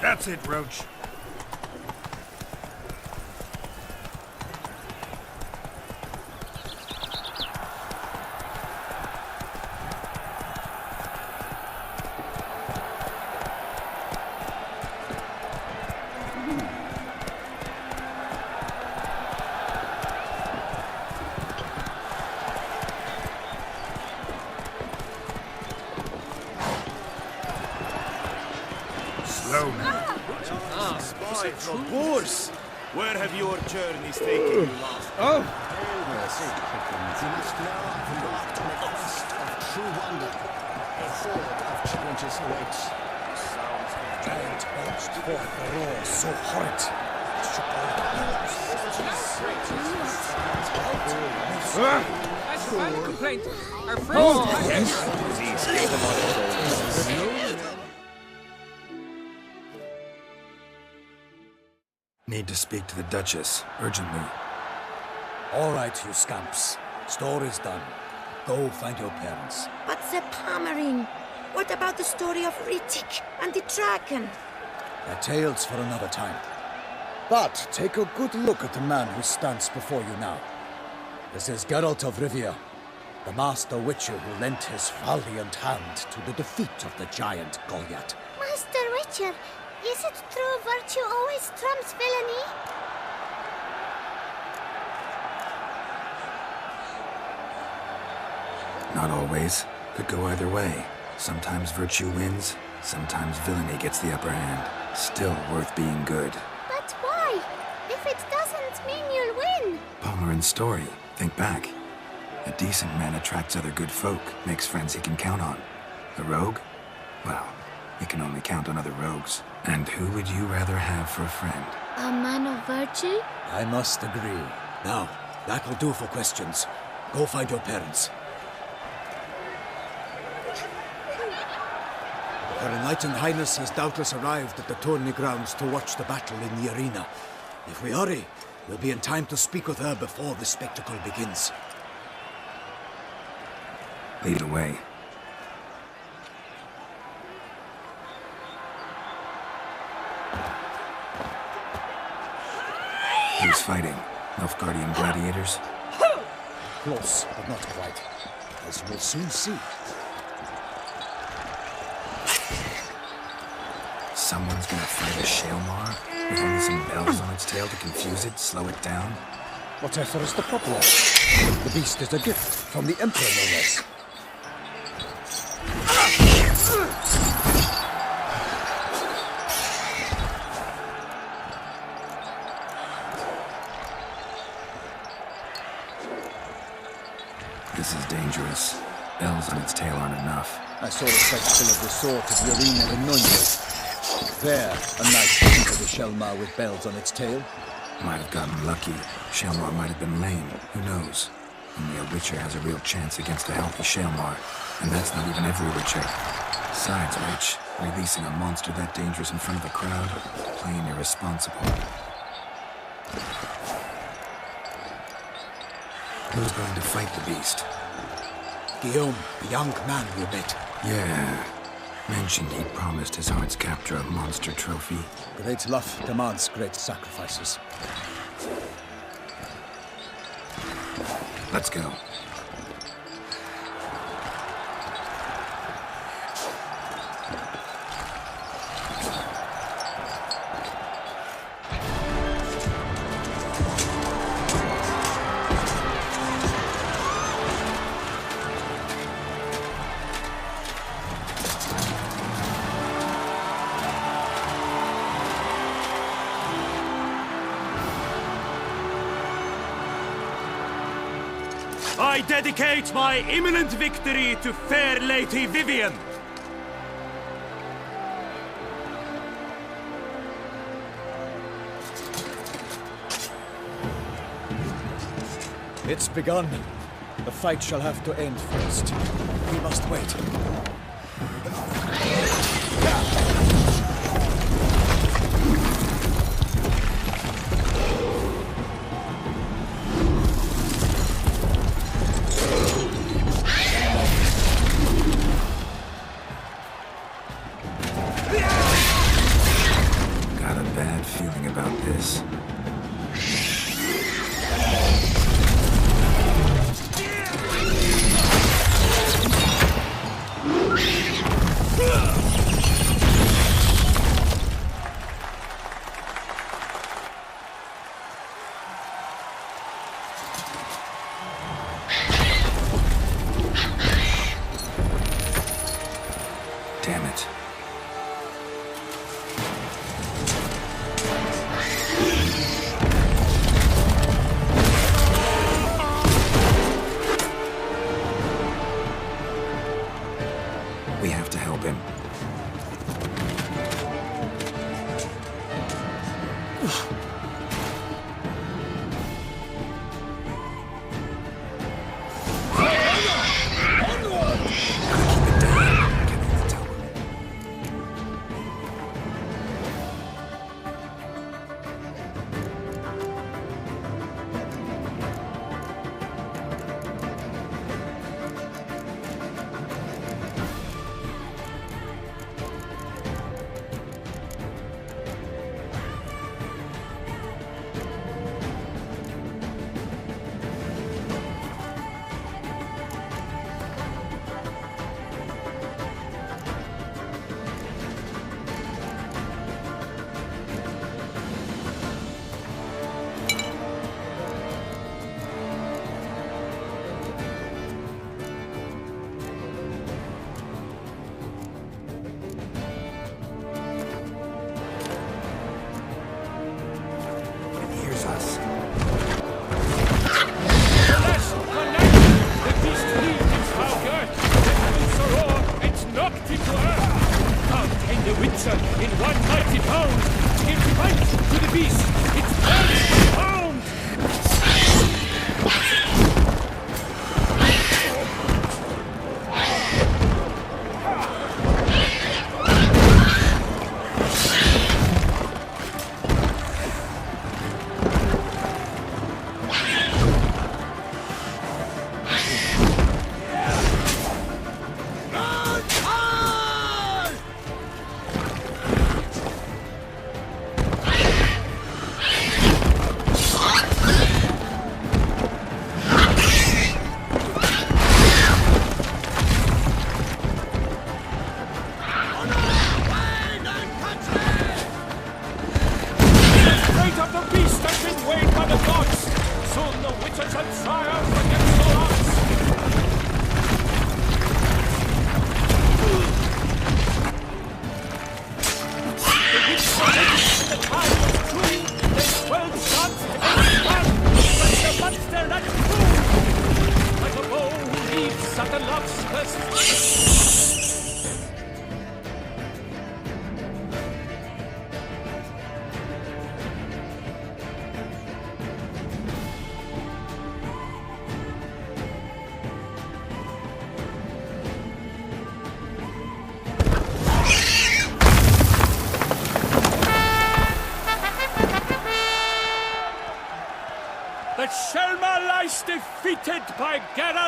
That's it, Roach. Slow now. Spies of Boars! Where have your journeys taken you last? Oh! You must now embark on a quest of true wonder. A horde of challenges awaits. Giant belched forth the roar so horrid. It shook all the walls. As a final complaint, our friends... Need to speak to the Duchess, urgently. All right, you scamps. Story's done. Go find your parents. But the Pommering, what about the story of Rittik and the dragon? They're tales for another time. But take a good look at the man who stands before you now. This is Geralt of Rivia, the master witcher who lent his valiant hand to the defeat of the giant Goliath. Master Witcher, is it true virtue always trumps villainy? Not always. Could go either way. Sometimes virtue wins, sometimes villainy gets the upper hand. Still worth being good. But why? If it doesn't mean you'll win. Palmerin's story. Think back. A decent man attracts other good folk, makes friends he can count on. A rogue? Well, he can only count on other rogues. And who would you rather have for a friend? A man of virtue? I must agree. Now, that will do for questions. Go find your parents. Her Enlightened Highness has doubtless arrived at the tourney grounds to watch the battle in the arena. If we hurry, we'll be in time to speak with her before the spectacle begins. Lead the way. Who's fighting? Nilfgaardian gladiators? Close, but not quite. As we'll soon see. Someone's gonna fight a Shalmar with only some bells on its tail to confuse it, slow it down? Whatever is the problem? The beast is a gift from the Emperor, no less. This is dangerous. Bells on its tail aren't enough. I saw a spectacle of the sort at the arena in Noyes. There, a knight defeated a Shalmar with bells on its tail. Might have gotten lucky. Shalmar might have been lame. Who knows? Only a witcher has a real chance against a healthy Shalmar. And that's not even every witcher. Besides which, releasing a monster that dangerous in front of a crowd, plain irresponsible. Who's going to fight the beast? Guillaume, the young man you met. Yeah. Mentioned he promised his heart's captor a monster trophy. Great love demands great sacrifices. Let's go. I dedicate my imminent victory to fair Lady Vivian. It's begun. The fight shall have to end first. We must wait. Got a bad feeling about this. Damn it. We have to help him. In one mighty pound, give might to the beast. It's pound.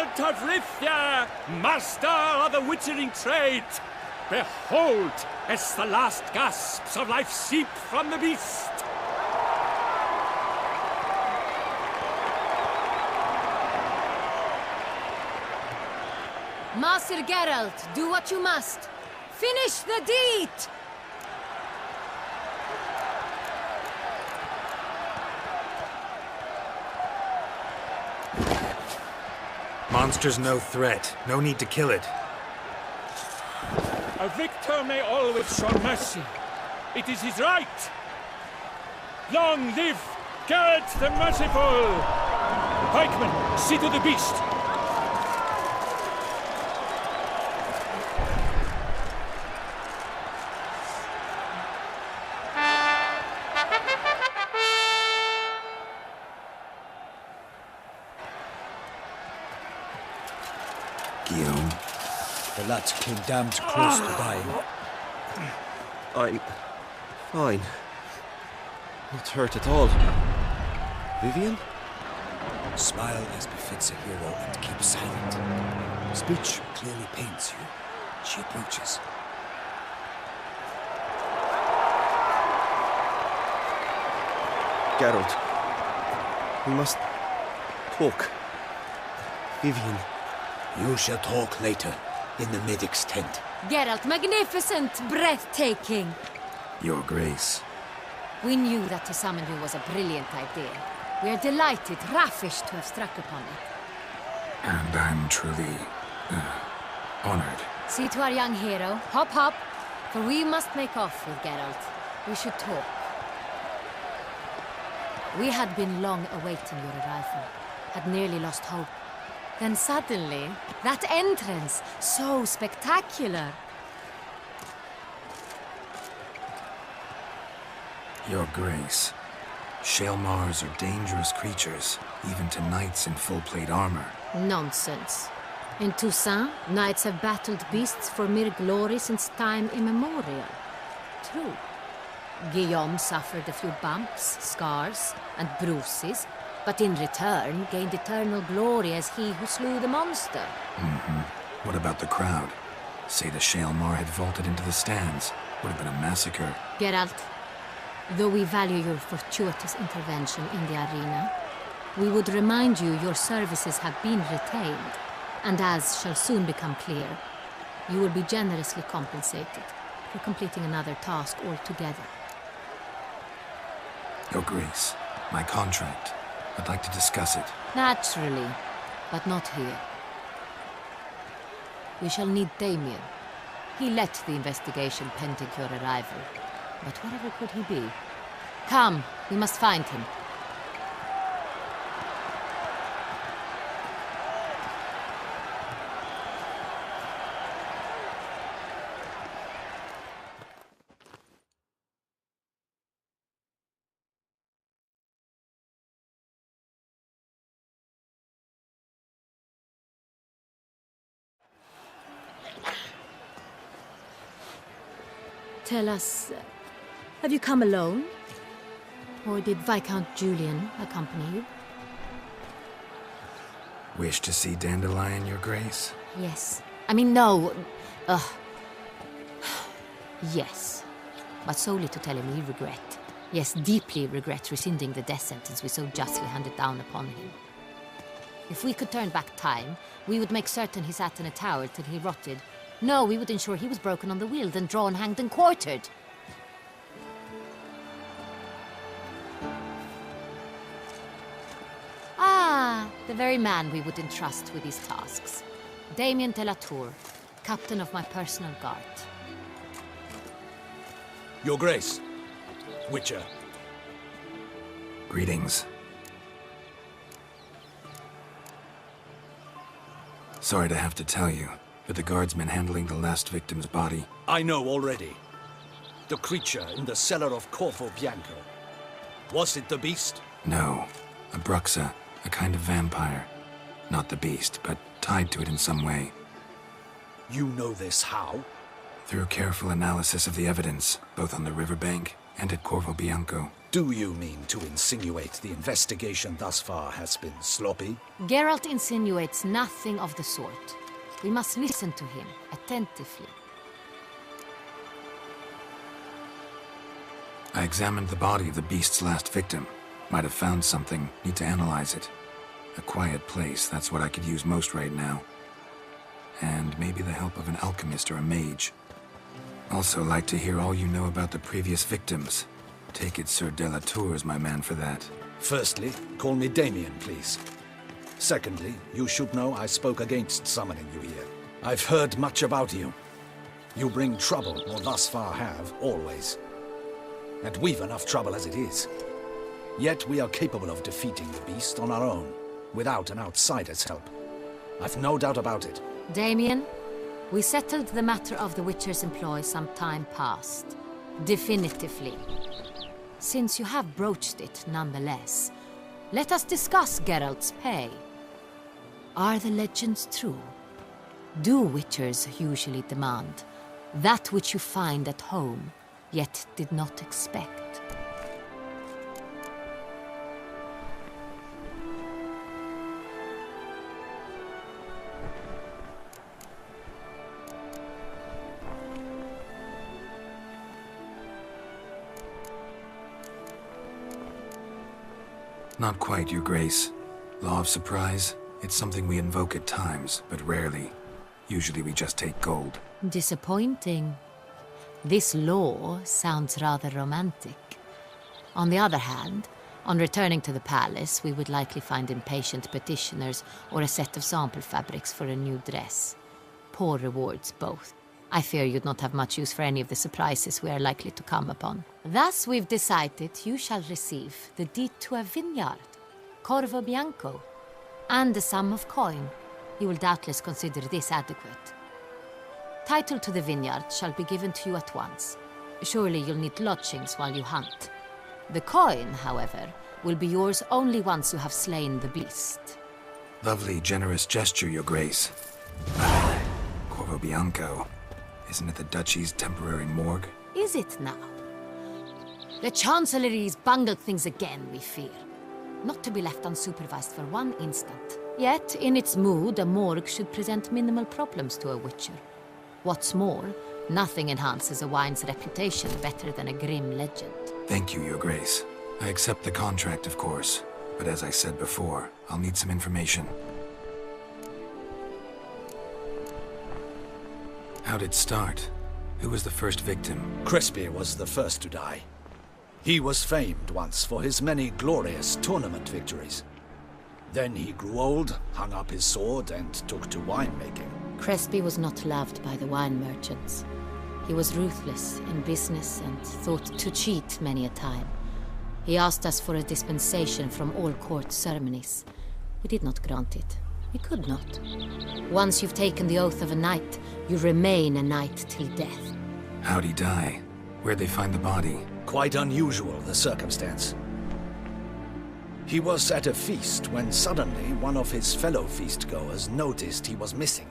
Geralt of Rivia, master of the witchering trade. Behold, as the last gasps of life seep from the beast. Master Geralt, do what you must. Finish the deed! Monster's no threat. No need to kill it. A victor may always show mercy. It is his right. Long live Geralt the Merciful! Pikeman, see to the beast. Guillaume. The lad came damned close to dying. I'm fine. Not hurt at all. Vivian? Smile as befits a hero and keep silent. Speech clearly pains you. She approaches. Geralt. We must talk. Vivian. You shall talk later, in the medic's tent. Geralt, magnificent, breathtaking. Your Grace. We knew that to summon you was a brilliant idea. We are delighted, ravished to have struck upon it. And I'm truly honored. See to our young hero. Hop, hop. For we must make off with Geralt. We should talk. We had been long awaiting your arrival. Had nearly lost hope. Then suddenly, that entrance, so spectacular. Your Grace. Shaelmars are dangerous creatures, even to knights in full-plate armor. Nonsense. In Toussaint, knights have battled beasts for mere glory since time immemorial. True. Guillaume suffered a few bumps, scars, and bruises, but in return gained eternal glory as he who slew the monster. What about the crowd? Say the Shaelmar had vaulted into the stands. Would have been a massacre. Geralt, though we value your fortuitous intervention in the arena, we would remind you your services have been retained, and as shall soon become clear, you will be generously compensated for completing another task altogether. Your Grace, my contract. I'd like to discuss it. Naturally, but not here. We shall need Damien. He led the investigation pending your arrival. But whatever could he be? Come, we must find him. Tell us, have you come alone? Or did Viscount Julian accompany you? Wish to see Dandelion, Your Grace? Yes. I mean, no. Yes. But solely to tell him we regret. Yes, deeply regret rescinding the death sentence we so justly handed down upon him. If we could turn back time, we would make certain he sat in a tower till he rotted. No, we would ensure he was broken on the wheel, then drawn, hanged, and quartered. Ah, the very man we would entrust with these tasks. Damien de la Tour, captain of my personal guard. Your Grace, Witcher. Greetings. Sorry to have to tell you, but the guardsman handling the last victim's body... I know already. The creature in the cellar of Corvo Bianco. Was it the beast? No. A Bruxa, a kind of vampire. Not the beast, but tied to it in some way. You know this how? Through careful analysis of the evidence, both on the riverbank and at Corvo Bianco. Do you mean to insinuate the investigation thus far has been sloppy? Geralt insinuates nothing of the sort. We must listen to him attentively. I examined the body of the beast's last victim. Might have found something. Need to analyze it. A quiet place, that's what I could use most right now. And maybe the help of an alchemist or a mage. Also like to hear all you know about the previous victims. Take it Sir Delatour is my man for that. Firstly, call me Damien, please. Secondly, you should know I spoke against summoning you here. I've heard much about you. You bring trouble, or thus far have, always. And we've enough trouble as it is. Yet we are capable of defeating the beast on our own, without an outsider's help. I've no doubt about it. Damien, we settled the matter of the Witcher's employ some time past. Definitively. Since you have broached it nonetheless, let us discuss Geralt's pay. Are the legends true? Do Witchers usually demand that which you find at home, yet did not expect? Not quite, Your Grace. Law of surprise, it's something we invoke at times, but rarely. Usually we just take gold. Disappointing. This law sounds rather romantic. On the other hand, on returning to the palace, we would likely find impatient petitioners or a set of sample fabrics for a new dress. Poor rewards, both. I fear you'd not have much use for any of the surprises we are likely to come upon. Thus, we've decided you shall receive the deed to a vineyard, Corvo Bianco, and a sum of coin. You will doubtless consider this adequate. Title to the vineyard shall be given to you at once. Surely you'll need lodgings while you hunt. The coin, however, will be yours only once you have slain the beast. Lovely, generous gesture, Your Grace. Corvo Bianco. Isn't it the Duchy's temporary morgue? Is it now? The Chancellery's bungled things again, we fear. Not to be left unsupervised for one instant. Yet, in its mood, a morgue should present minimal problems to a Witcher. What's more, nothing enhances a wine's reputation better than a grim legend. Thank you, Your Grace. I accept the contract, of course. But as I said before, I'll need some information. How'd it start? Who was the first victim? Crespi was the first to die. He was famed once for his many glorious tournament victories. Then he grew old, hung up his sword, and took to winemaking. Crespi was not loved by the wine merchants. He was ruthless in business and thought to cheat many a time. He asked us for a dispensation from all court ceremonies. We did not grant it. We could not. Once you've taken the oath of a knight, you remain a knight till death. How'd he die? Where'd they find the body? Quite unusual, the circumstance. He was at a feast when suddenly one of his fellow feastgoers noticed he was missing.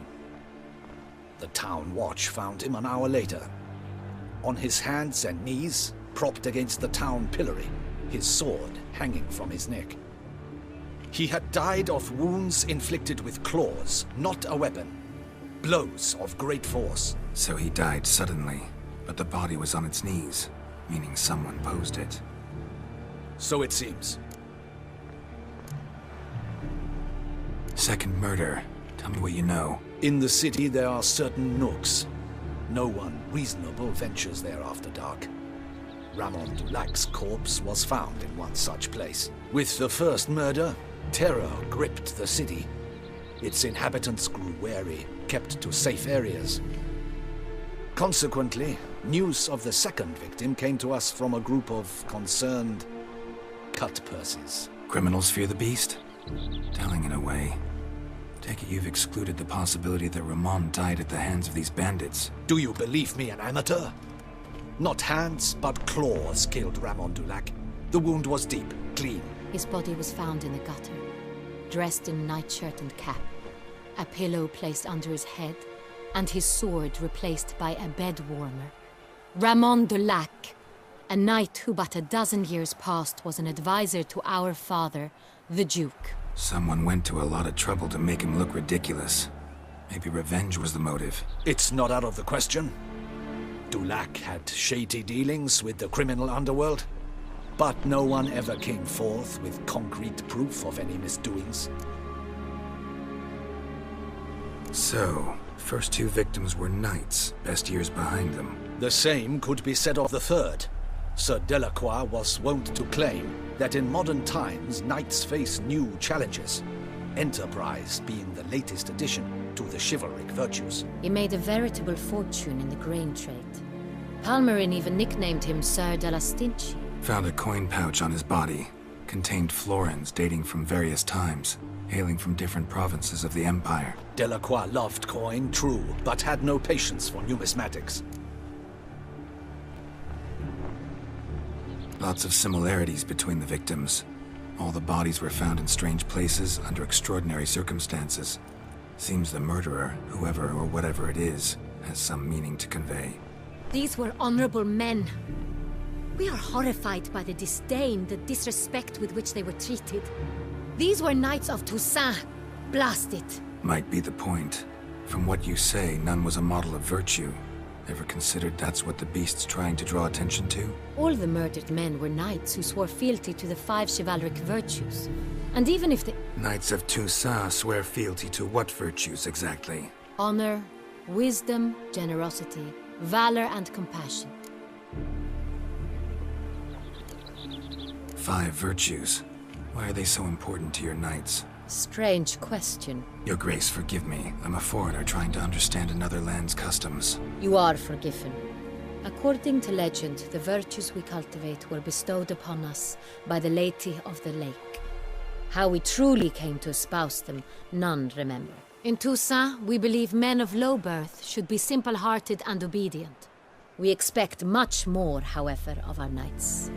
The town watch found him an hour later. On his hands and knees, propped against the town pillory, his sword hanging from his neck. He had died of wounds inflicted with claws, not a weapon. Blows of great force. So he died suddenly, but the body was on its knees, meaning someone posed it. So it seems. Second murder. Tell me what you know. In the city there are certain nooks. No one reasonable ventures there after dark. Ramon Dulac's corpse was found in one such place. With the first murder, terror gripped the city. Its inhabitants grew wary, kept to safe areas. Consequently, news of the second victim came to us from a group of concerned cut-purses. Criminals fear the beast? Telling in a way. Take it you've excluded the possibility that Ramon died at the hands of these bandits. Do you believe me an amateur? Not hands, but claws killed Ramon Dulac. The wound was deep, clean. His body was found in the gutter, dressed in nightshirt and cap, a pillow placed under his head, and his sword replaced by a bed warmer. Ramon Dulac, A knight who but a dozen years past was an advisor to our father, the Duke. Someone went to a lot of trouble to make him look ridiculous. Maybe revenge was the motive. It's not out of the question. Dulac had shady dealings with the criminal underworld, but no one ever came forth with concrete proof of any misdoings. So, first two victims were knights, best years behind them. The same could be said of the third. Sir Delacroix was wont to claim that in modern times knights face new challenges, enterprise being the latest addition to the chivalric virtues. He made a veritable fortune in the grain trade. Palmerin even nicknamed him Sir de la Stinchi. Found a coin pouch on his body. Contained florins dating from various times, hailing from different provinces of the Empire. Delacroix loved coin, true, but had no patience for numismatics. Lots of similarities between the victims. All the bodies were found in strange places under extraordinary circumstances. Seems the murderer, whoever or whatever it is, has some meaning to convey. These were honorable men. We are horrified by the disdain, the disrespect with which they were treated. These were knights of Toussaint. Blast it. Might be the point. From what you say, none was a model of virtue. Ever considered that's what the beast's trying to draw attention to? All the murdered men were knights who swore fealty to the 5 chivalric virtues. And even if the... Knights of Toussaint swear fealty to what virtues exactly? Honor, wisdom, generosity, valor and compassion. 5 virtues. Why are they so important to your knights? Strange question. Your Grace, forgive me. I'm a foreigner trying to understand another land's customs. You are forgiven. According to legend, the virtues we cultivate were bestowed upon us by the Lady of the Lake. How we truly came to espouse them, none remember. In Toussaint, we believe men of low birth should be simple-hearted and obedient. We expect much more, however, of our knights.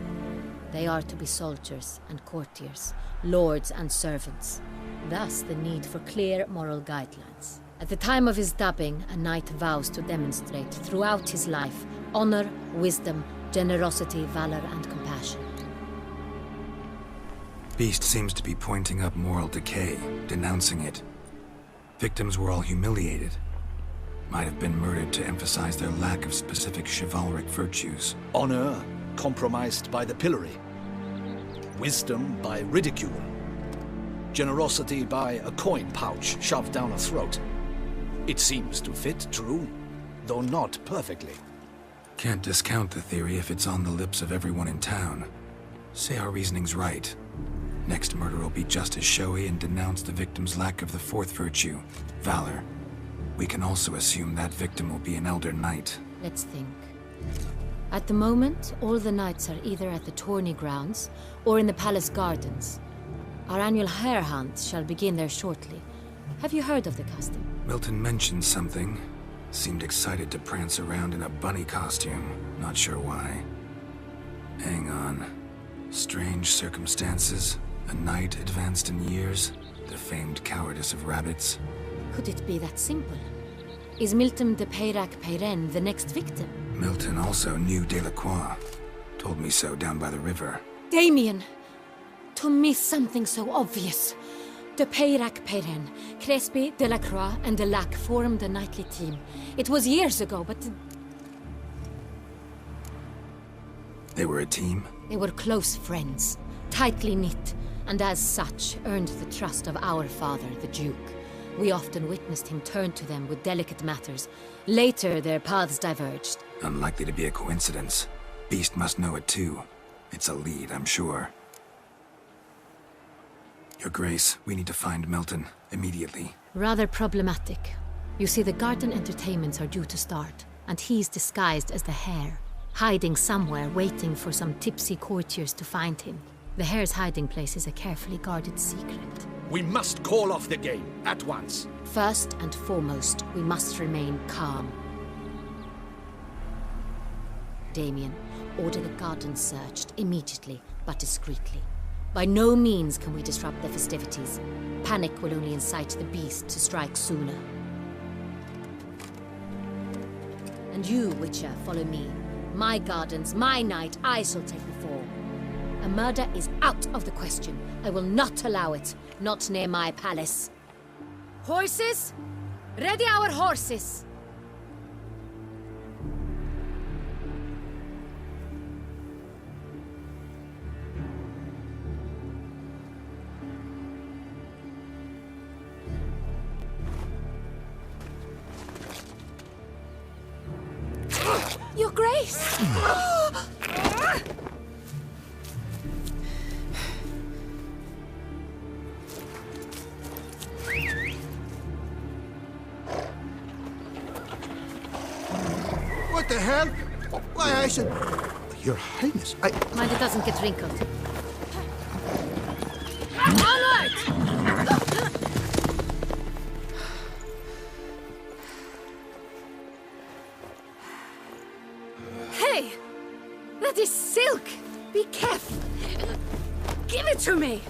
They are to be soldiers and courtiers, lords and servants. Thus, the need for clear moral guidelines. At the time of his dubbing, a knight vows to demonstrate throughout his life honor, wisdom, generosity, valor, and compassion. Beast seems to be pointing up moral decay, denouncing it. Victims were all humiliated. Might have been murdered to emphasize their lack of specific chivalric virtues. Honor compromised by the pillory. Wisdom by ridicule. Generosity by a coin pouch shoved down a throat. It seems to fit, true, though not perfectly. Can't discount the theory if it's on the lips of everyone in town. Say our reasoning's right. Next murder will be just as showy and denounce the victim's lack of the 4th virtue, valor. We can also assume that victim will be an elder knight. Let's think. At the moment, all the knights are either at the tourney grounds or in the palace gardens. Our annual hare hunt shall begin there shortly. Have you heard of the custom? Milton mentioned something. Seemed excited to prance around in a bunny costume. Not sure why. Hang on. Strange circumstances. A knight advanced in years. The famed cowardice of rabbits. Could it be that simple? Is Milton de Peyrac-Peyren the next victim? Milton also knew Delacroix. Told me so down by the river. Damien! To miss something so obvious. De Peyrac-Peyren, Crespi, Delacroix, and Delac formed a knightly team. It was years ago, but... They were a team? They were close friends, tightly knit, and as such earned the trust of our father, the Duke. We often witnessed him turn to them with delicate matters. Later, their paths diverged. Unlikely to be a coincidence. Beast must know it too. It's a lead, I'm sure. Your Grace, we need to find Milton, immediately. Rather problematic. You see, the garden entertainments are due to start, and he's disguised as the hare, hiding somewhere, waiting for some tipsy courtiers to find him. The hare's hiding place is a carefully guarded secret. We must call off the game, at once. First and foremost, we must remain calm. Damien, order the garden searched immediately, but discreetly. By no means can we disrupt the festivities. Panic will only incite the beast to strike sooner. And you, Witcher, follow me. my gardens, my night, I shall take the fall. A murder is out of the question. I will not allow it. Not near my palace. Horses? Ready our horses! Your Grace! What the hell? Why, I said... Your Highness, I... Mind it doesn't get wrinkled. Onward! Hey! That is silk! Be careful! Give it to me!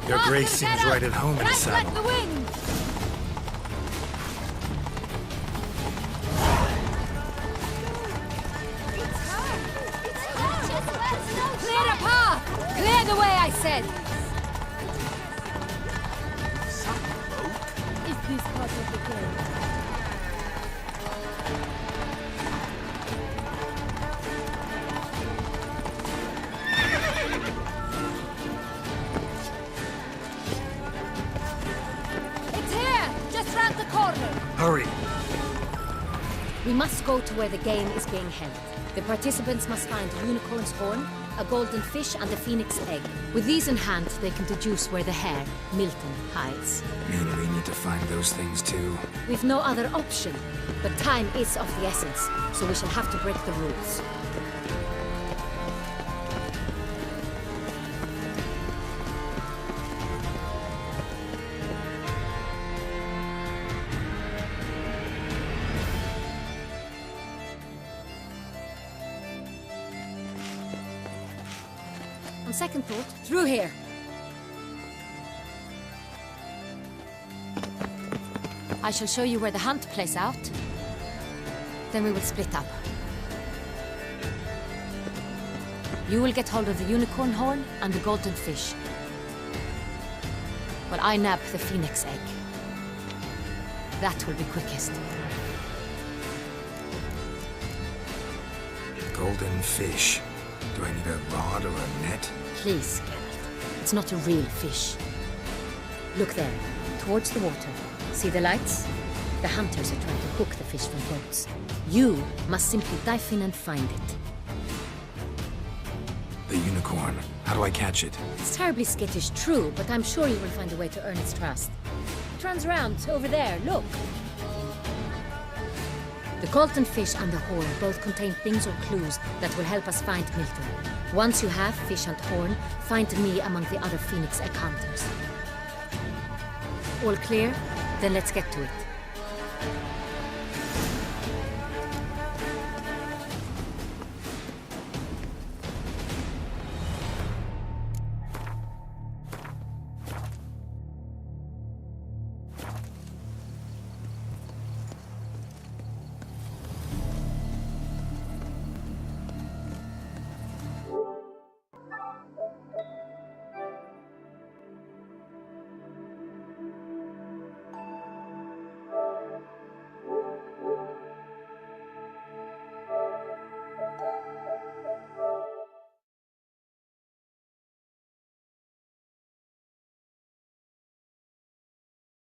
Your Grace seems right at home in the saddle. Like the wind! Clear the path! Clear the way, I said! Is this part of the game? Hurry! We must go to where the game is being held. The participants must find a unicorn's horn, a golden fish, and a phoenix egg. With these in hand, they can deduce where the hare, Milton, hides. Mean we need to find those things too? We've no other option. But time is of the essence, so we shall have to break the rules. On second thought, through here. I shall show you where the hunt plays out. Then we will split up. You will get hold of the unicorn horn and the golden fish, while I nab the phoenix egg. That will be quickest. Golden fish. Do I need a rod or a net? Please, Geralt. It's not a real fish. Look there, towards the water. See the lights? The hunters are trying to hook the fish from boats. You must simply dive in and find it. The unicorn. How do I catch it? It's terribly skittish, true, but I'm sure you will find a way to earn its trust. It turns around, over there, look. The golden fish and the horn both contain things or clues that will help us find Milton. Once you have fish and horn, find me among the other phoenix egg hunters. All clear? Then let's get to it.